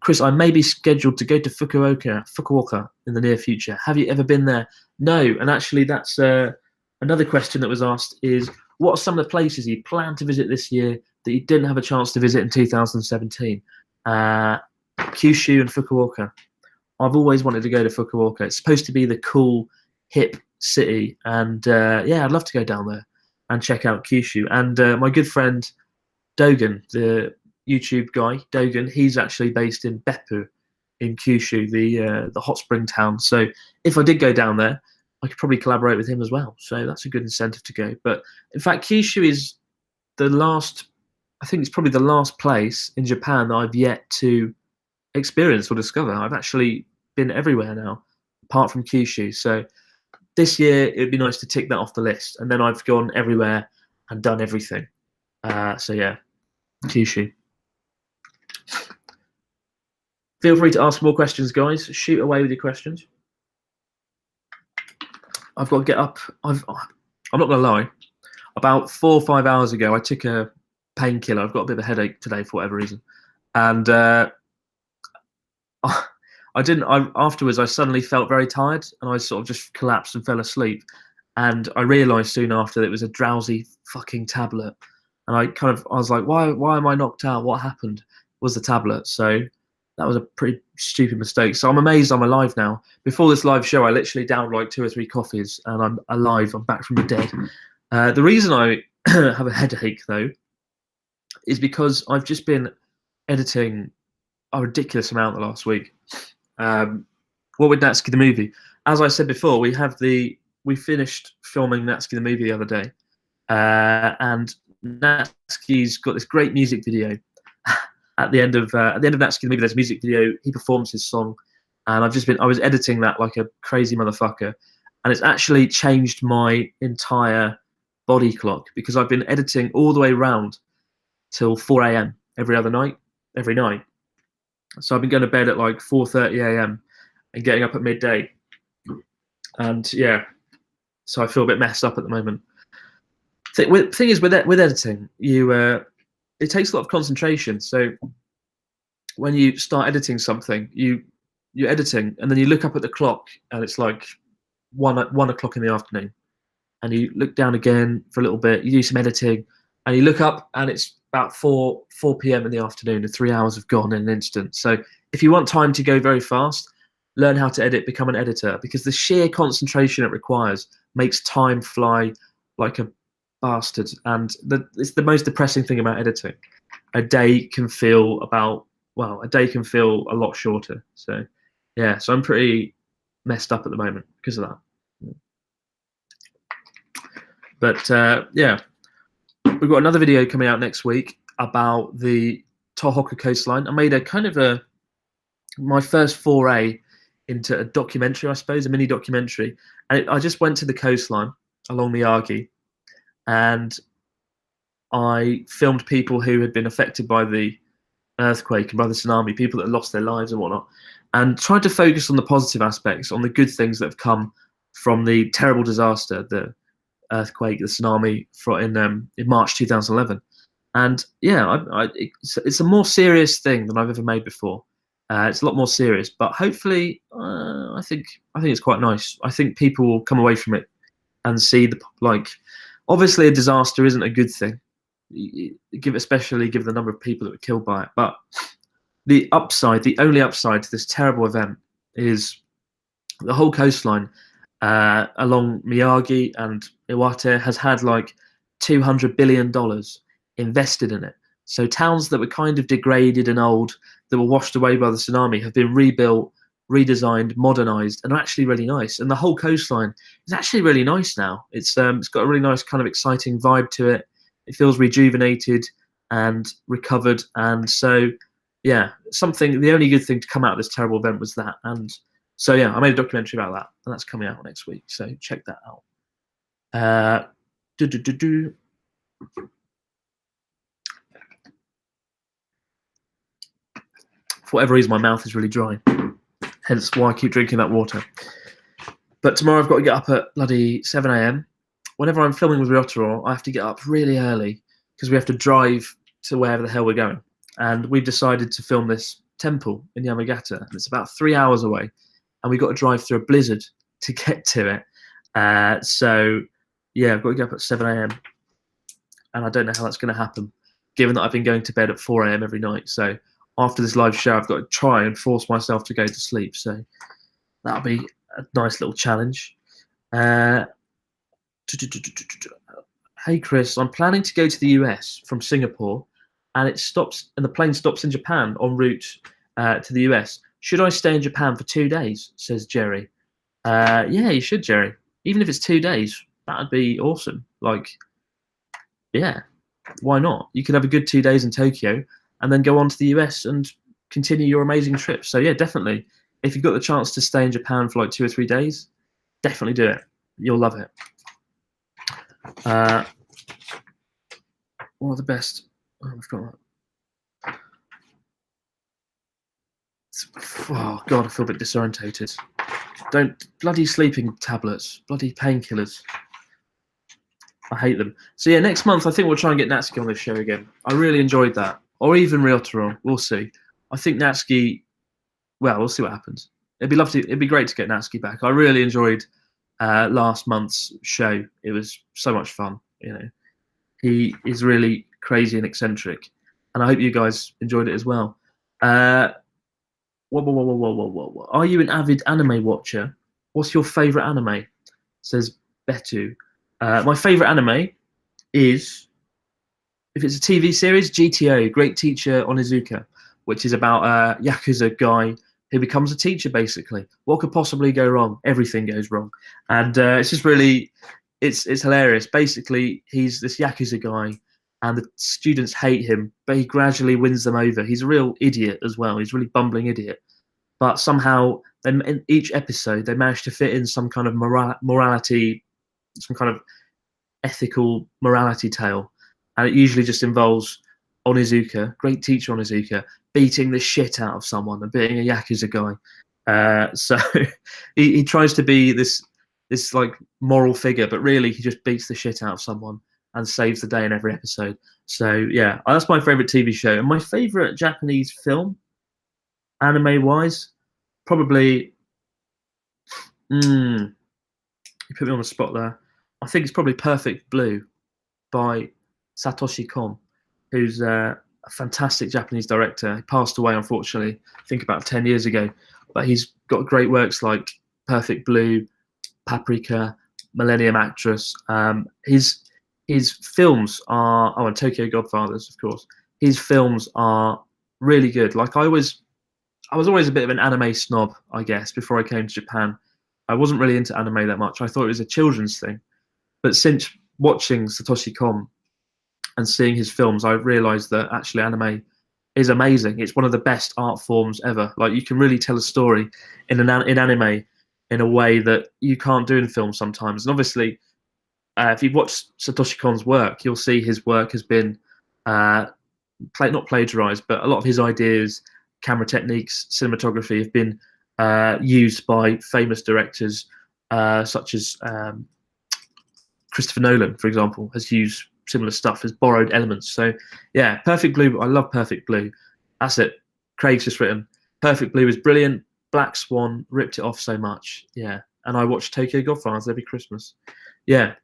Chris, I may be scheduled to go to Fukuoka in the near future. Have you ever been there? No, and actually that's another question that was asked is, what are some of the places you plan to visit this year that you didn't have a chance to visit in 2017? Kyushu and Fukuoka. I've always wanted to go to Fukuoka. It's supposed to be the cool, hip city, and yeah, I'd love to go down there and check out Kyushu. And my good friend Dogen, the YouTube guy Dogen, he's actually based in Beppu in Kyushu, the hot spring town. So if I did go down there, I could probably collaborate with him as well. So that's a good incentive to go. But in fact, Kyushu is I think it's probably the last place in Japan that I've yet to experience or discover. I've actually been everywhere now, apart from Kyushu. So this year, it'd be nice to tick that off the list. And then I've gone everywhere and done everything. So yeah, Kyushu. Feel free to ask more questions, guys. Shoot away with your questions. I've got to get up. I'm not going to lie. About 4 or 5 hours ago, I took a painkiller. I've got a bit of a headache today for whatever reason. And afterwards, I suddenly felt very tired and I sort of just collapsed and fell asleep. And I realised soon after that it was a drowsy fucking tablet. and I was like, why am I knocked out? What happened? Was the tablet? So that was a pretty stupid mistake. So I'm amazed I'm alive now. Before this live show, I literally downed like 2 or 3 coffees, and I'm alive. I'm back from the dead. The reason I have a headache though is because I've just been editing a ridiculous amount the last week. What with Natsuki the movie? As I said before, we finished filming Natsuki the movie the other day, and Natsuki's got this great music video. At the end of Natsuki the movie, there's a music video. He performs his song, and I was editing that like a crazy motherfucker, and it's actually changed my entire body clock because I've been editing all the way round till 4 a.m. every night. So I've been going to bed at like 4:30 a.m. and getting up at midday, and yeah, so I feel a bit messed up at the moment. Thing is with editing, it takes a lot of concentration. So when you start editing something, you're editing, and then you look up at the clock, and it's like one o'clock in the afternoon, and you look down again for a little bit. You do some editing, and you look up, and it's about 4 p.m. in the afternoon, and 3 hours have gone in an instant. So if you want time to go very fast, learn how to edit, become an editor, because the sheer concentration it requires makes time fly like a bastard. And it's the most depressing thing about editing. A day can feel a lot shorter. So yeah, so I'm pretty messed up at the moment because of that. But yeah, we've got another video coming out next week about the Tohoku coastline. I made my first foray into a documentary, I suppose, a mini documentary. And I just went to the coastline along Miyagi, and I filmed people who had been affected by the earthquake and by the tsunami, people that had lost their lives and whatnot, and tried to focus on the positive aspects, on the good things that have come from the terrible disaster, the earthquake, the tsunami in March 2011. And yeah, it's a more serious thing than I've ever made before. It's a lot more serious, but hopefully, I think it's quite nice. I think people will come away from it and see obviously a disaster isn't a good thing, especially given the number of people that were killed by it. But the only upside to this terrible event is the whole coastline along Miyagi and Iwate has had like $200 billion invested in it. So towns that were kind of degraded and old, that were washed away by the tsunami, have been rebuilt, redesigned, modernized, and are actually really nice. And the whole coastline is actually really nice now. It's got a really nice kind of exciting vibe to it. It feels rejuvenated and recovered. And so, yeah, the only good thing to come out of this terrible event was that. And so, yeah, I made a documentary about that, and that's coming out next week. So check that out. For whatever reason, my mouth is really dry. Hence why I keep drinking that water. But tomorrow I've got to get up at bloody 7 a.m. Whenever I'm filming with Ryotaro, I have to get up really early because we have to drive to wherever the hell we're going. And we've decided to film this temple in Yamagata. And it's about 3 hours away. And we've got to drive through a blizzard to get to it. So, yeah, I've got to get up at 7 a.m. And I don't know how that's going to happen, given that I've been going to bed at 4 a.m. every night. So after this live show, I've got to try and force myself to go to sleep. So that'll be a nice little challenge. Hey, Chris, I'm planning to go to the US from Singapore, and the plane stops in Japan en route to the US. Should I stay in Japan for 2 days? Says Jerry. Yeah, you should, Jerry. Even if it's 2 days, that'd be awesome. Yeah, why not? You could have a good 2 days in Tokyo and then go on to the US and continue your amazing trip. So yeah, definitely. If you've got the chance to stay in Japan for like 2 or 3 days, definitely do it. You'll love it. What are the best? Oh, I've got that. Oh God, I feel a bit disorientated. Bloody sleeping tablets, bloody painkillers. I hate them. So yeah, next month I think we'll try and get Natsuki on this show again. I really enjoyed that. Or even Ryotaro. We'll see. I think Natsuki, well, we'll see what happens. It'd be great to get Natsuki back. I really enjoyed last month's show. It was so much fun. You know, he is really crazy and eccentric. And I hope you guys enjoyed it as well. Whoa. Are you an avid anime watcher? What's your favorite anime? Says Betu. My favorite anime is, if it's a TV series, GTO, Great Teacher Onizuka, which is about a Yakuza guy who becomes a teacher, basically. What could possibly go wrong? Everything goes wrong. And it's just really, it's hilarious. Basically, he's this Yakuza guy, and the students hate him, but he gradually wins them over. He's a real idiot as well. He's a really bumbling idiot. But somehow, in each episode, they manage to fit in some kind of morality, some kind of ethical morality tale. And it usually just involves Onizuka, Great Teacher Onizuka, beating the shit out of someone and being a Yakuza guy. So he tries to be this like moral figure, but really he just beats the shit out of someone and saves the day in every episode. So yeah, that's my favorite TV show. And my favorite Japanese film, anime wise, probably you put me on the spot there. I think it's probably Perfect Blue by Satoshi Kon, who's a fantastic Japanese director. He passed away, unfortunately, I think about 10 years ago. But he's got great works like Perfect Blue, Paprika, Millennium Actress. His films are, and Tokyo Godfathers, of course. His films are really good. Like I was always a bit of an anime snob, I guess, before I came to Japan. I wasn't really into anime that much. I thought it was a children's thing. But since watching Satoshi Kon and seeing his films, I realized that actually anime is amazing. It's one of the best art forms ever. Like you can really tell a story in anime in a way that you can't do in film sometimes. And obviously, if you've watched Satoshi Kon's work, you'll see his work has been not plagiarized, but a lot of his ideas, camera techniques, cinematography have been used by famous directors such as Christopher Nolan, for example, has used similar stuff, has borrowed elements. So yeah, Perfect Blue, I love Perfect Blue. That's it. Craig's just written, Perfect Blue is brilliant. Black Swan ripped it off so much. Yeah. And I watch Tokyo Godfathers every Christmas. Yeah.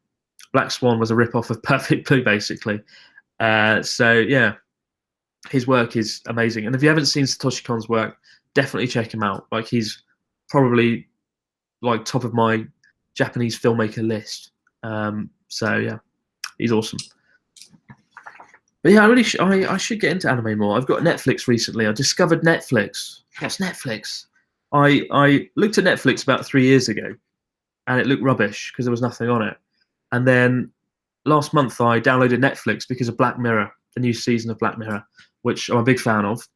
Black Swan was a rip-off of Perfect Blue, basically. So yeah, his work is amazing. And if you haven't seen Satoshi Kon's work, definitely check him out. Like he's probably like top of my Japanese filmmaker list. So yeah, he's awesome. But yeah, I should get into anime more. I've got Netflix recently. I discovered Netflix. What's Netflix? I looked at Netflix about 3 years ago, and it looked rubbish because there was nothing on it. And then last month I downloaded Netflix because of Black Mirror, the new season of Black Mirror, which I'm a big fan of.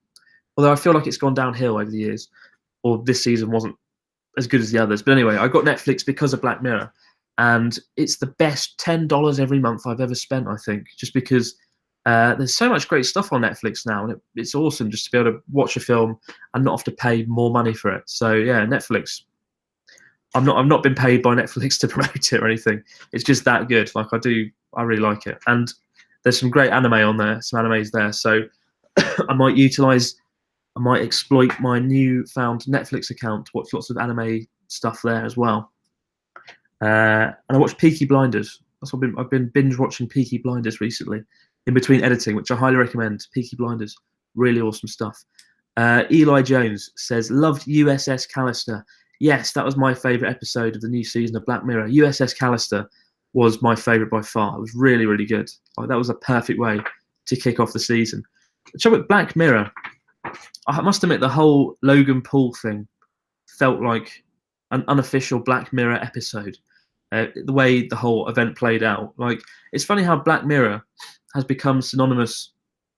Although I feel like it's gone downhill over the years, or this season wasn't as good as the others. But anyway, I got Netflix because of Black Mirror, and it's the best $10 every month I've ever spent, I think, just because there's so much great stuff on Netflix now, and it's awesome just to be able to watch a film and not have to pay more money for it. So yeah, Netflix. I've not been paid by Netflix to promote it or anything. It's just that good. Like I really like it, and there's some great anime on there, some animes there. So I might exploit my newfound Netflix account to watch lots of anime stuff there as well. And I watched Peaky Blinders. That's what I've been binge watching Peaky Blinders recently, in between editing, which I highly recommend. Peaky Blinders, really awesome stuff. Eli Jones says, loved USS Callister. Yes, that was my favourite episode of the new season of Black Mirror. USS Callister was my favourite by far. It was really, really good. Like, that was a perfect way to kick off the season. The trouble with Black Mirror, I must admit, the whole Logan Paul thing felt like an unofficial Black Mirror episode. The way the whole event played out, like it's funny how Black Mirror has become almost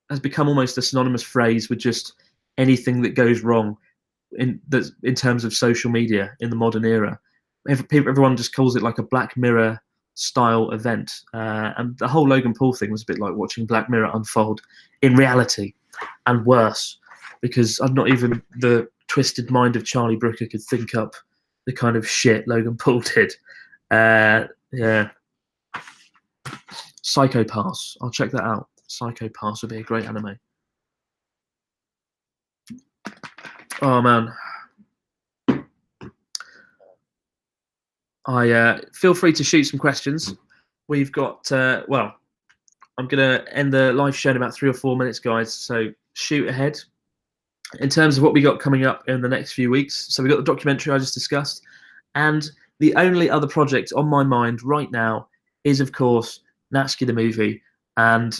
a synonymous phrase with just anything that goes wrong in terms of social media in the modern era. Everyone just calls it like a Black Mirror style event, and the whole Logan Paul thing was a bit like watching Black Mirror unfold in reality, and worse, because not even the twisted mind of Charlie Brooker could think up the kind of shit Logan Paul did. Yeah. Psycho Pass. I'll check that out. Psycho Pass would be a great anime. Oh man. I feel free to shoot some questions. We've got I'm going to end the live show in about 3 or 4 minutes, guys. So shoot ahead. In terms of what we got coming up in the next few weeks, so we got the documentary I just discussed, and the only other project on my mind right now is, of course, Natsuki the movie, and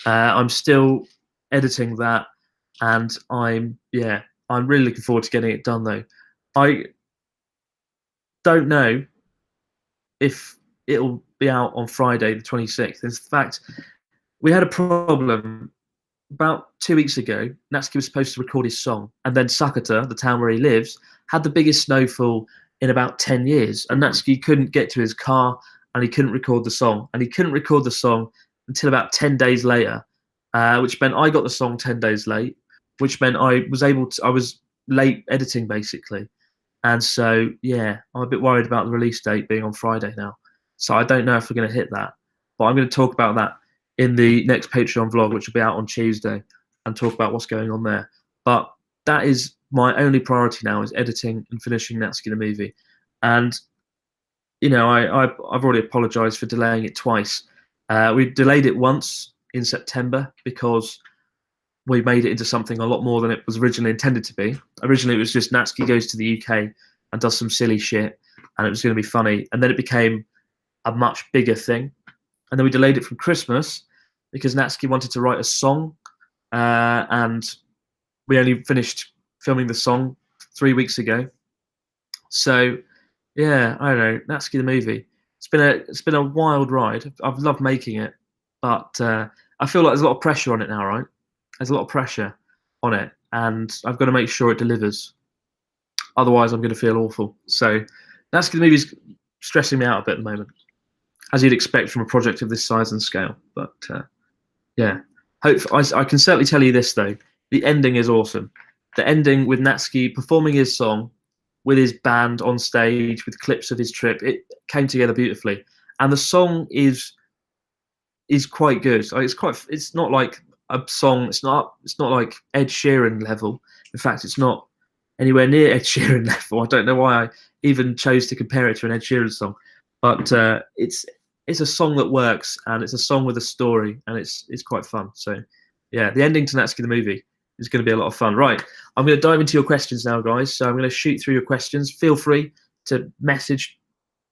I'm still editing that, and I'm really looking forward to getting it done. Though I don't know if it'll be out on Friday the 26th. In fact, we had a problem about 2 weeks ago. Natsuki was supposed to record his song, and then Sakata, the town where he lives, had the biggest snowfall in about 10 years, and Natsuki couldn't get to his car, and he couldn't record the song, and he couldn't record the song until about 10 days later, which meant I got the song 10 days late, which meant I was late editing basically. And so, yeah, I'm a bit worried about the release date being on Friday now. So I don't know if we're going to hit that, but I'm going to talk about that in the next Patreon vlog, which will be out on Tuesday, and talk about what's going on there. But that is my only priority now, is editing and finishing Natsuki the movie. And, you know, I've already apologized for delaying it twice. We delayed it once in September because we made it into something a lot more than it was originally intended to be. Originally, it was just Natsuki goes to the UK and does some silly shit, and it was going to be funny. And then it became a much bigger thing. And then we delayed it from Christmas because Natsuki wanted to write a song, and we only finished filming the song 3 weeks ago. So, yeah, I don't know. Natsuki the movie. It's been a wild ride. I've loved making it, but I feel like there's a lot of pressure on it now, right? There's a lot of pressure on it, and I've got to make sure it delivers. Otherwise, I'm going to feel awful. So, Natsuki the movie's stressing me out a bit at the moment, as you'd expect from a project of this size and scale. But yeah, I can certainly tell you this though: the ending is awesome. The ending with Natsuki performing his song with his band on stage, with clips of his trip, it came together beautifully. And the song is quite good. It's not like a song. It's not like Ed Sheeran level. In fact, it's not anywhere near Ed Sheeran level. I don't know why I even chose to compare it to an Ed Sheeran song, but it's a song that works, and it's a song with a story, and it's quite fun. So yeah, the ending to Natsuki the movie is going to be a lot of fun. Right, I'm going to dive into your questions now, guys. So I'm going to shoot through your questions. Feel free to message,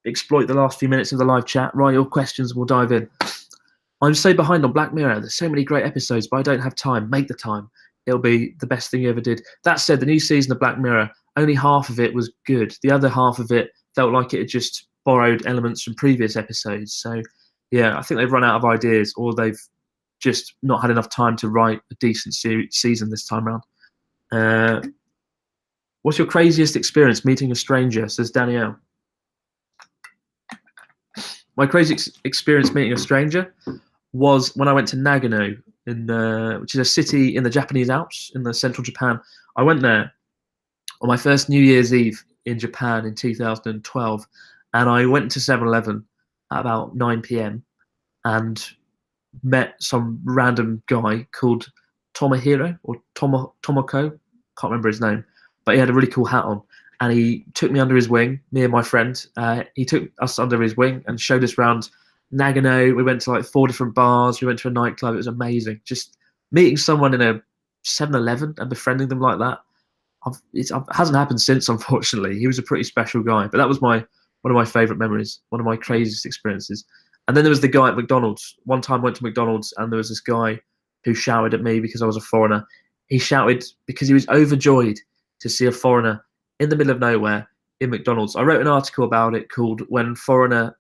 exploit the last few minutes of the live chat. Write your questions, and we'll dive in. I'm so behind on Black Mirror. There's so many great episodes, but I don't have time. Make the time. It'll be the best thing you ever did. That said, the new season of Black Mirror, only half of it was good. The other half of it felt like it had just borrowed elements from previous episodes. So yeah, I think they've run out of ideas, or they've just not had enough time to write a decent season this time around. What's your craziest experience meeting a stranger, says Danielle. My crazy experience meeting a stranger was when I went to Nagano, which is a city in the Japanese Alps in the central Japan. I went there on my first New Year's Eve in Japan in 2012, and I went to 7-Eleven at about 9 p.m. and met some random guy called Tomohiro or Tomoko, can't remember his name, but he had a really cool hat on, and he took me under his wing, me and my friend. He took us under his wing and showed us around Nagano. We went to like 4 different bars. We went to a nightclub. It was amazing. Just meeting someone in a 7-Eleven and befriending them like that. It hasn't happened since, unfortunately. He was a pretty special guy, but that was one of my favorite memories, one of my craziest experiences. And then there was the guy at McDonald's. One time I went to McDonald's, and there was this guy who shouted at me because I was a foreigner. He shouted because he was overjoyed to see a foreigner in the middle of nowhere in McDonald's. I wrote an article about it called when rockstar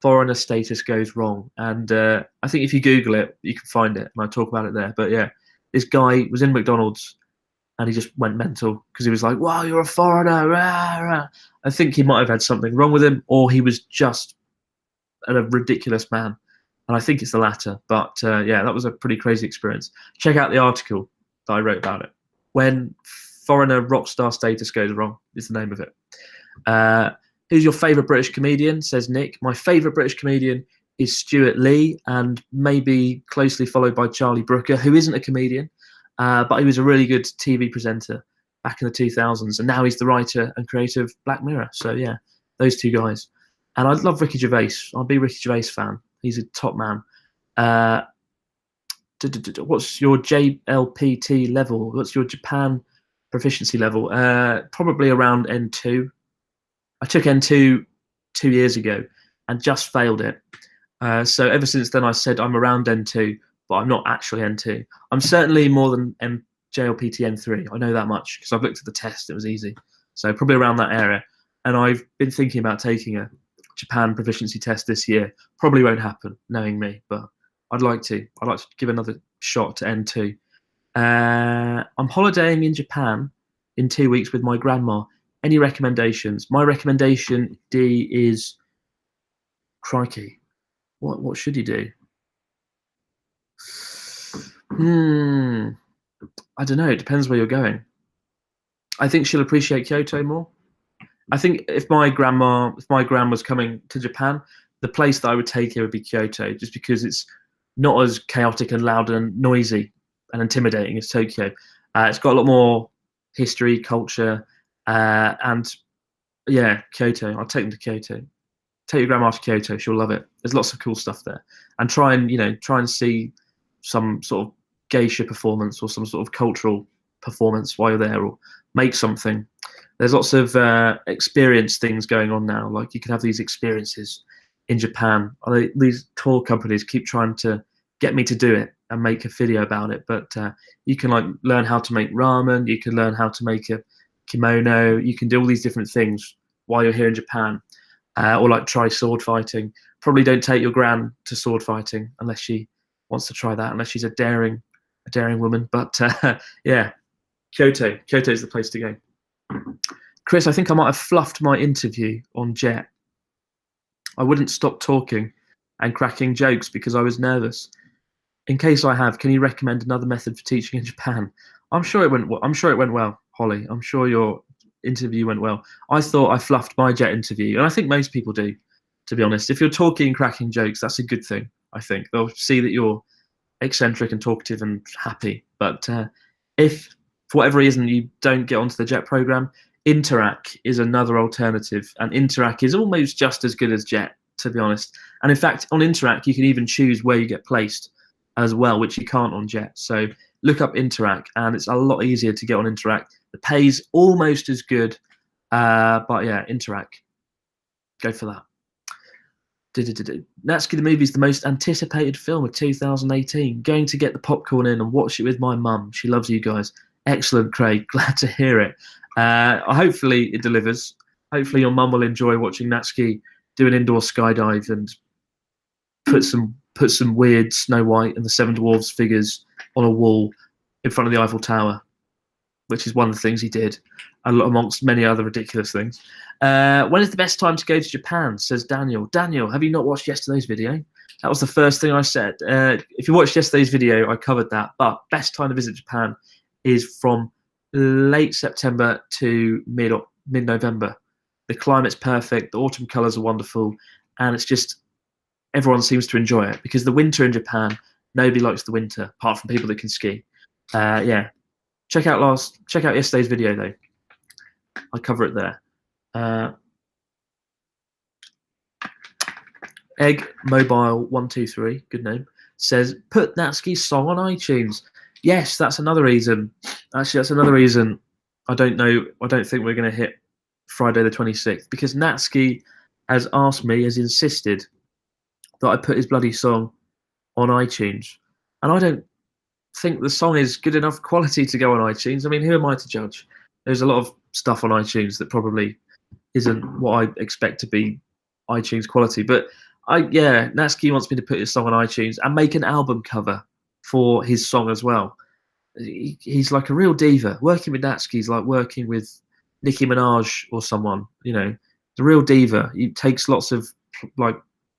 foreigner status goes wrong. And I think if you Google it, you can find it, and I talk about it there. But yeah, this guy was in McDonald's, and he just went mental because he was like, wow, you're a foreigner. Rah, rah. I think he might have had something wrong with him, or he was just a ridiculous man. And I think it's the latter. But yeah, that was a pretty crazy experience. Check out the article that I wrote about it. When foreigner rock star status goes wrong is the name of it. Who's your favourite British comedian, says Nick. My favourite British comedian is Stuart Lee, and maybe closely followed by Charlie Brooker, who isn't a comedian, but he was a really good TV presenter back in the 2000s, and now he's the writer and creator of Black Mirror. So yeah, those two guys. And I love Ricky Gervais. I'll be a Ricky Gervais fan. He's a top man. What's your JLPT level? What's your Japan proficiency level? Probably around N2. I took N2 2 years ago and just failed it. So ever since then, I said I'm around N2, but I'm not actually N2. I'm certainly more than JLPT N3. I know that much because I've looked at the test. It was easy. So probably around that area. And I've been thinking about taking a Japan proficiency test this year. Probably won't happen, knowing me, but I'd like to. I'd like to give another shot to N2. I'm holidaying in Japan in 2 weeks with my grandma. Any recommendations? My recommendation, D, is crikey. What should you do? I don't know. It depends where you're going. I think she'll appreciate Kyoto more. I think if my gran was coming to Japan, the place that I would take her would be Kyoto, just because it's not as chaotic and loud and noisy and intimidating as Tokyo. It's got a lot more history, culture, and yeah, Kyoto. I'll take them to Kyoto. Take your grandma to Kyoto; she'll love it. There's lots of cool stuff there, and try and see some sort of geisha performance or some sort of cultural performance while you're there, or make something. There's lots of experience things going on now. Like you can have these experiences in Japan. These tour companies keep trying to get me to do it and make a video about it, but you can like learn how to make ramen. You can learn how to make a kimono. You can do all these different things while you're here in Japan, or like try sword fighting. Probably don't take your gran to sword fighting unless she wants to try that, unless she's a daring woman. But yeah, Kyoto is the place to go. Chris, I think I might have fluffed my interview on Jet. I wouldn't stop talking and cracking jokes because I was nervous. In case I have, can you recommend another method for teaching in Japan? I'm sure it went well, Holly. I'm sure your interview went well. I thought I fluffed my Jet interview, and I think most people do, to be honest. If you're talking and cracking jokes, that's a good thing, I think. They'll see that you're eccentric and talkative and happy. But if, for whatever reason, you don't get onto the Jet program, Interac is another alternative, and Interac is almost just as good as Jet, to be honest. And in fact, on Interac, you can even choose where you get placed as well, which you can't on Jet. So look up Interac, and it's a lot easier to get on Interac. The pay's almost as good, but yeah, Interac, go for that. Natsuki the movie is the most anticipated film of 2018. Going to get the popcorn in and watch it with my mum. She loves you guys. Excellent, Craig. Glad to hear it. Hopefully it delivers. Hopefully your mum will enjoy watching Natsuki do an indoor skydive and put some weird Snow White and the Seven Dwarfs figures on a wall in front of the Eiffel Tower, which is one of the things he did, amongst many other ridiculous things. When is the best time to go to Japan, says Daniel. Daniel, have you not watched yesterday's video? That was the first thing I said. If you watched yesterday's video, I covered that. But best time to visit Japan is from late September to mid-November. The climate's perfect, the autumn colours are wonderful, and it's just everyone seems to enjoy it, because the winter in Japan, nobody likes the winter apart from people that can ski. Yeah, check out yesterday's video though. I cover it there. Egg Mobile 123, good name, says put Natsuki's song on iTunes. Yes, that's another reason. Actually, that's another reason I don't think we're going to hit Friday the 26th, because Natsuki has insisted that I put his bloody song on iTunes, and I don't think the song is good enough quality to go on iTunes. I mean, who am I to judge? There's a lot of stuff on iTunes that probably isn't what I expect to be iTunes quality, but Natsuki wants me to put his song on iTunes and make an album cover for his song as well. He's like a real diva. Working with Natsuki is like working with Nicki Minaj or someone, the real diva. He takes lots of,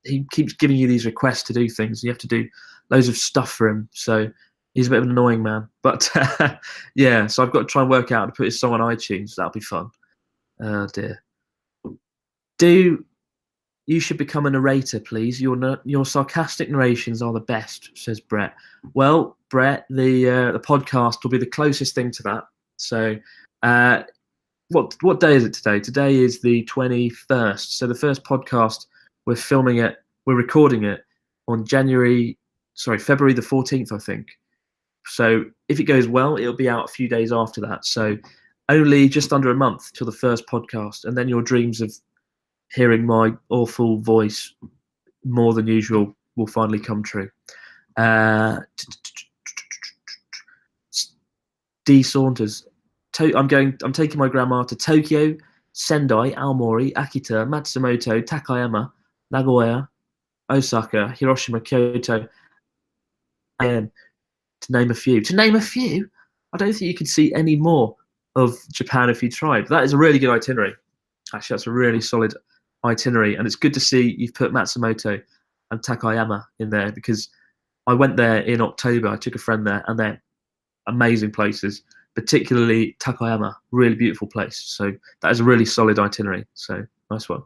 he keeps giving you these requests to do things. You have to do loads of stuff for him. So he's a bit of an annoying man. But yeah, so I've got to try and work out how to put his song on iTunes. That'll be fun. Oh dear. You should become a narrator, please. Your sarcastic narrations are the best, says Brett. Well, Brett, the podcast will be the closest thing to that. So, what day is it today? Today is the 21st. So the first podcast, we're recording it on February the 14th, I think. So if it goes well, it'll be out a few days after that. So only just under a month till the first podcast, and then your dreams of hearing my awful voice more than usual will finally come true. D Saunders. I'm taking my grandma to Tokyo, Sendai, Aomori, Akita, Matsumoto, Takayama, Nagoya, Osaka, Hiroshima, Kyoto, and to name a few. To name a few, I don't think you could see any more of Japan if you tried. That is a really good itinerary. Actually, that's a really solid itinerary, and it's good to see you've put Matsumoto and Takayama in there, because I went there in October. I took a friend there, and they're amazing places, particularly Takayama, really beautiful place. So that is a really solid itinerary. So nice one.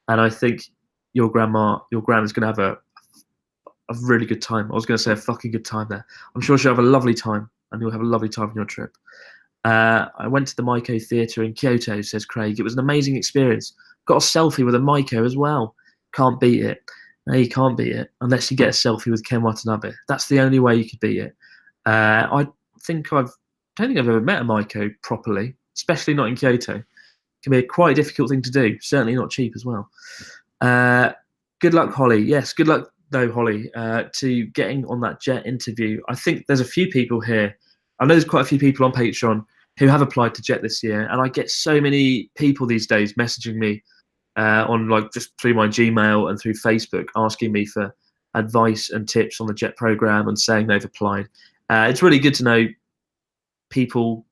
And I think your grandma's going to have a really good time. I was going to say a fucking good time there. I'm sure she'll have a lovely time, and you'll have a lovely time on your trip. I went to the Maiko Theatre in Kyoto, says Craig. It was an amazing experience. Got a selfie with a Maiko as well. Can't beat it. No, you can't beat it unless you get a selfie with Ken Watanabe. That's the only way you could beat it. I don't think I've ever met a Maiko properly, especially not in Kyoto. It can be a quite difficult thing to do. Certainly not cheap as well. Good luck, Holly. Yes, good luck though, Holly, to getting on that Jet interview. I think there's a few people here. I know there's quite a few people on Patreon who have applied to Jet this year, and I get so many people these days messaging me on just through my Gmail and through Facebook, asking me for advice and tips on the Jet program and saying they've applied. It's really good to know people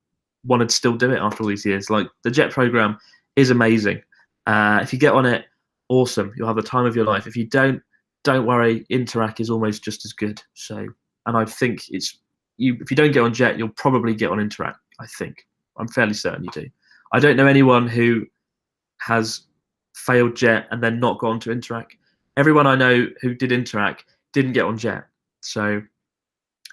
want to still do it after all these years. Like, the Jet program is amazing. If you get on it, awesome. You'll have the time of your life. If you don't worry. Interac is almost just as good. So, and I think if you don't get on Jet, you'll probably get on Interac. I think. I'm fairly certain you do. I don't know anyone who has failed Jet and then not gone to Interac. Everyone I know who did Interac didn't get on Jet. So,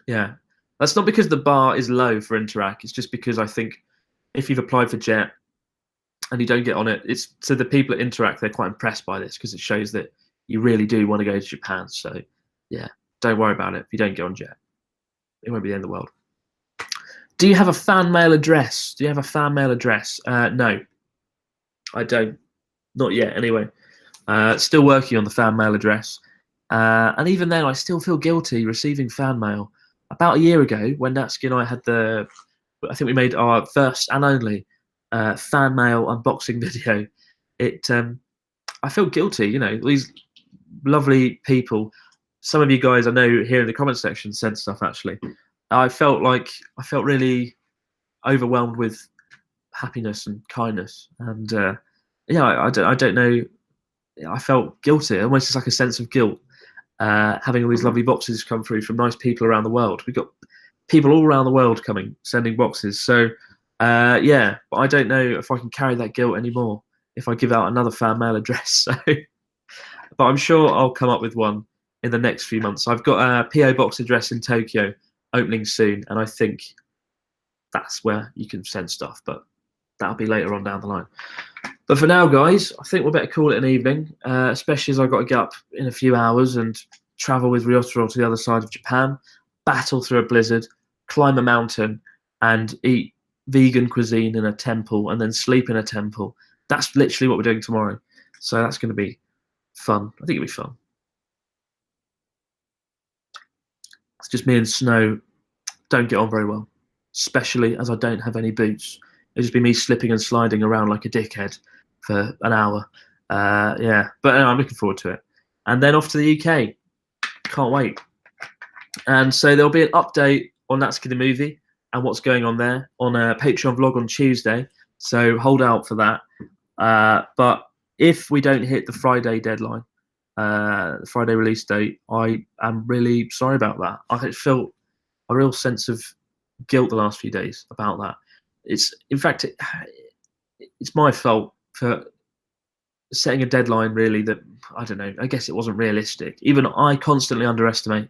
yeah. That's not because the bar is low for Interac. It's just because I think if you've applied for Jet and you don't get on it, it's so the people at Interac, they're quite impressed by this because it shows that you really do want to go to Japan. So, yeah, don't worry about it if you don't get on Jet. It won't be the end of the world. Do you have a fan mail address? No, I don't. Not yet, anyway. Still working on the fan mail address. And even then, I still feel guilty receiving fan mail. About a year ago, when Natsuki and I had I think we made our first and only fan mail unboxing video. I feel guilty, these lovely people. Some of you guys I know here in the comment section sent stuff, actually. I felt really overwhelmed with happiness and kindness. And I don't know. I felt guilty, almost just like a sense of guilt. Having all these lovely boxes come through from nice people around the world. We've got people all around the world sending boxes. So, but I don't know if I can carry that guilt anymore if I give out another fan mail address. So, but I'm sure I'll come up with one in the next few months. I've got a PO box address in Tokyo opening soon, and I think that's where you can send stuff, but that'll be later on down the line. But for now, guys, I think we'll better call it an evening, especially as I've got to get up in a few hours and travel with Ryotaro to the other side of Japan, battle through a blizzard, climb a mountain, and eat vegan cuisine in a temple, and then sleep in a temple. That's literally what we're doing tomorrow. So that's going to be fun. I think it'll be fun. It's just me and Snow don't get on very well, especially as I don't have any boots. It'll just be me slipping and sliding around like a dickhead for an hour. But I'm looking forward to it. And then off to the UK. Can't wait. And so there'll be an update on Natsuki the movie and what's going on there on a Patreon vlog on Tuesday. So hold out for that. But if we don't hit the Friday deadline, the Friday release date, I am really sorry about that. I felt a real sense of guilt the last few days about that. It's my fault for setting a deadline, really, that, I don't know, I guess it wasn't realistic. Even I constantly underestimate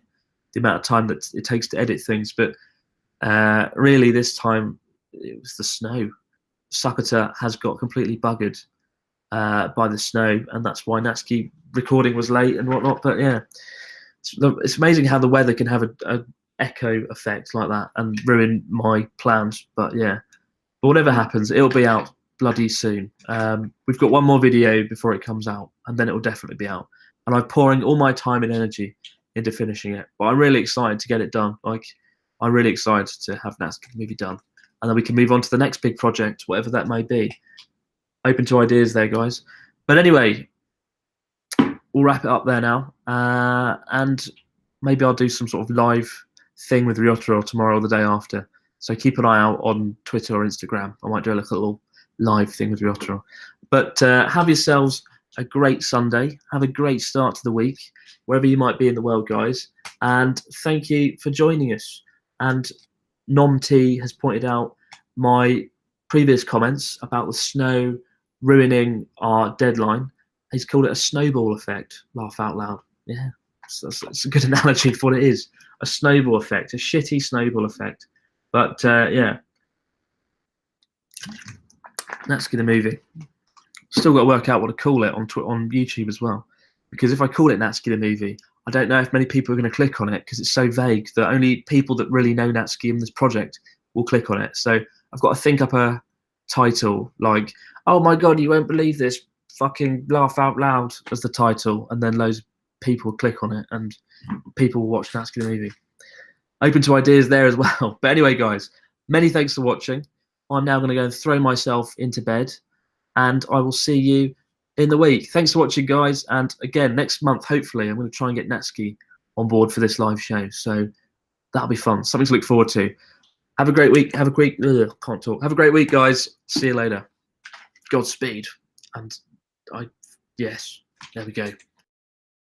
the amount of time that it takes to edit things, but really this time it was the snow. Sakata has got completely buggered by the snow, and that's why Natsuki recording was late and whatnot. But yeah, it's amazing how the weather can have a echo effect like that and ruin my plans. But yeah, but whatever happens, it'll be out bloody soon. We've got one more video before it comes out, and then it will definitely be out. And I'm pouring all my time and energy into finishing it. But I'm really excited to get it done. Like, I'm really excited to have Natsuki the movie done, and then we can move on to the next big project, whatever that may be. Open to ideas there, guys. But anyway, we'll wrap it up there now, and maybe I'll do some sort of live thing with Ryotaro tomorrow or the day after. So keep an eye out on Twitter or Instagram. I might do a little live thing with Ryotaro. But have yourselves a great Sunday. Have a great start to the week, wherever you might be in the world, guys. And thank you for joining us. And Nom T has pointed out my previous comments about the snow ruining our deadline. He's called it a snowball effect. Laugh out loud. Yeah, it's a good analogy for what it is. A snowball effect, a shitty snowball effect. But yeah, Natsuki the movie. Still got to work out what to call it on YouTube as well. Because if I call it Natsuki the movie, I don't know if many people are going to click on it because it's so vague that only people that really know Natsuki and this project will click on it. So I've got to think up a title like, oh my God, you won't believe this, fucking laugh out loud as the title, and then loads of people click on it and people will watch Natsuki the movie. Open to ideas there as well. But anyway, guys, many thanks for watching. I'm now going to go and throw myself into bed, and I will see you in the week. Thanks for watching, guys. And again, next month, hopefully, I'm going to try and get Natsuki on board for this live show. So that'll be fun. Something to look forward to. Have a great week. Have a great, can't talk. Have a great week, guys. See you later. Godspeed. And yes, there we go.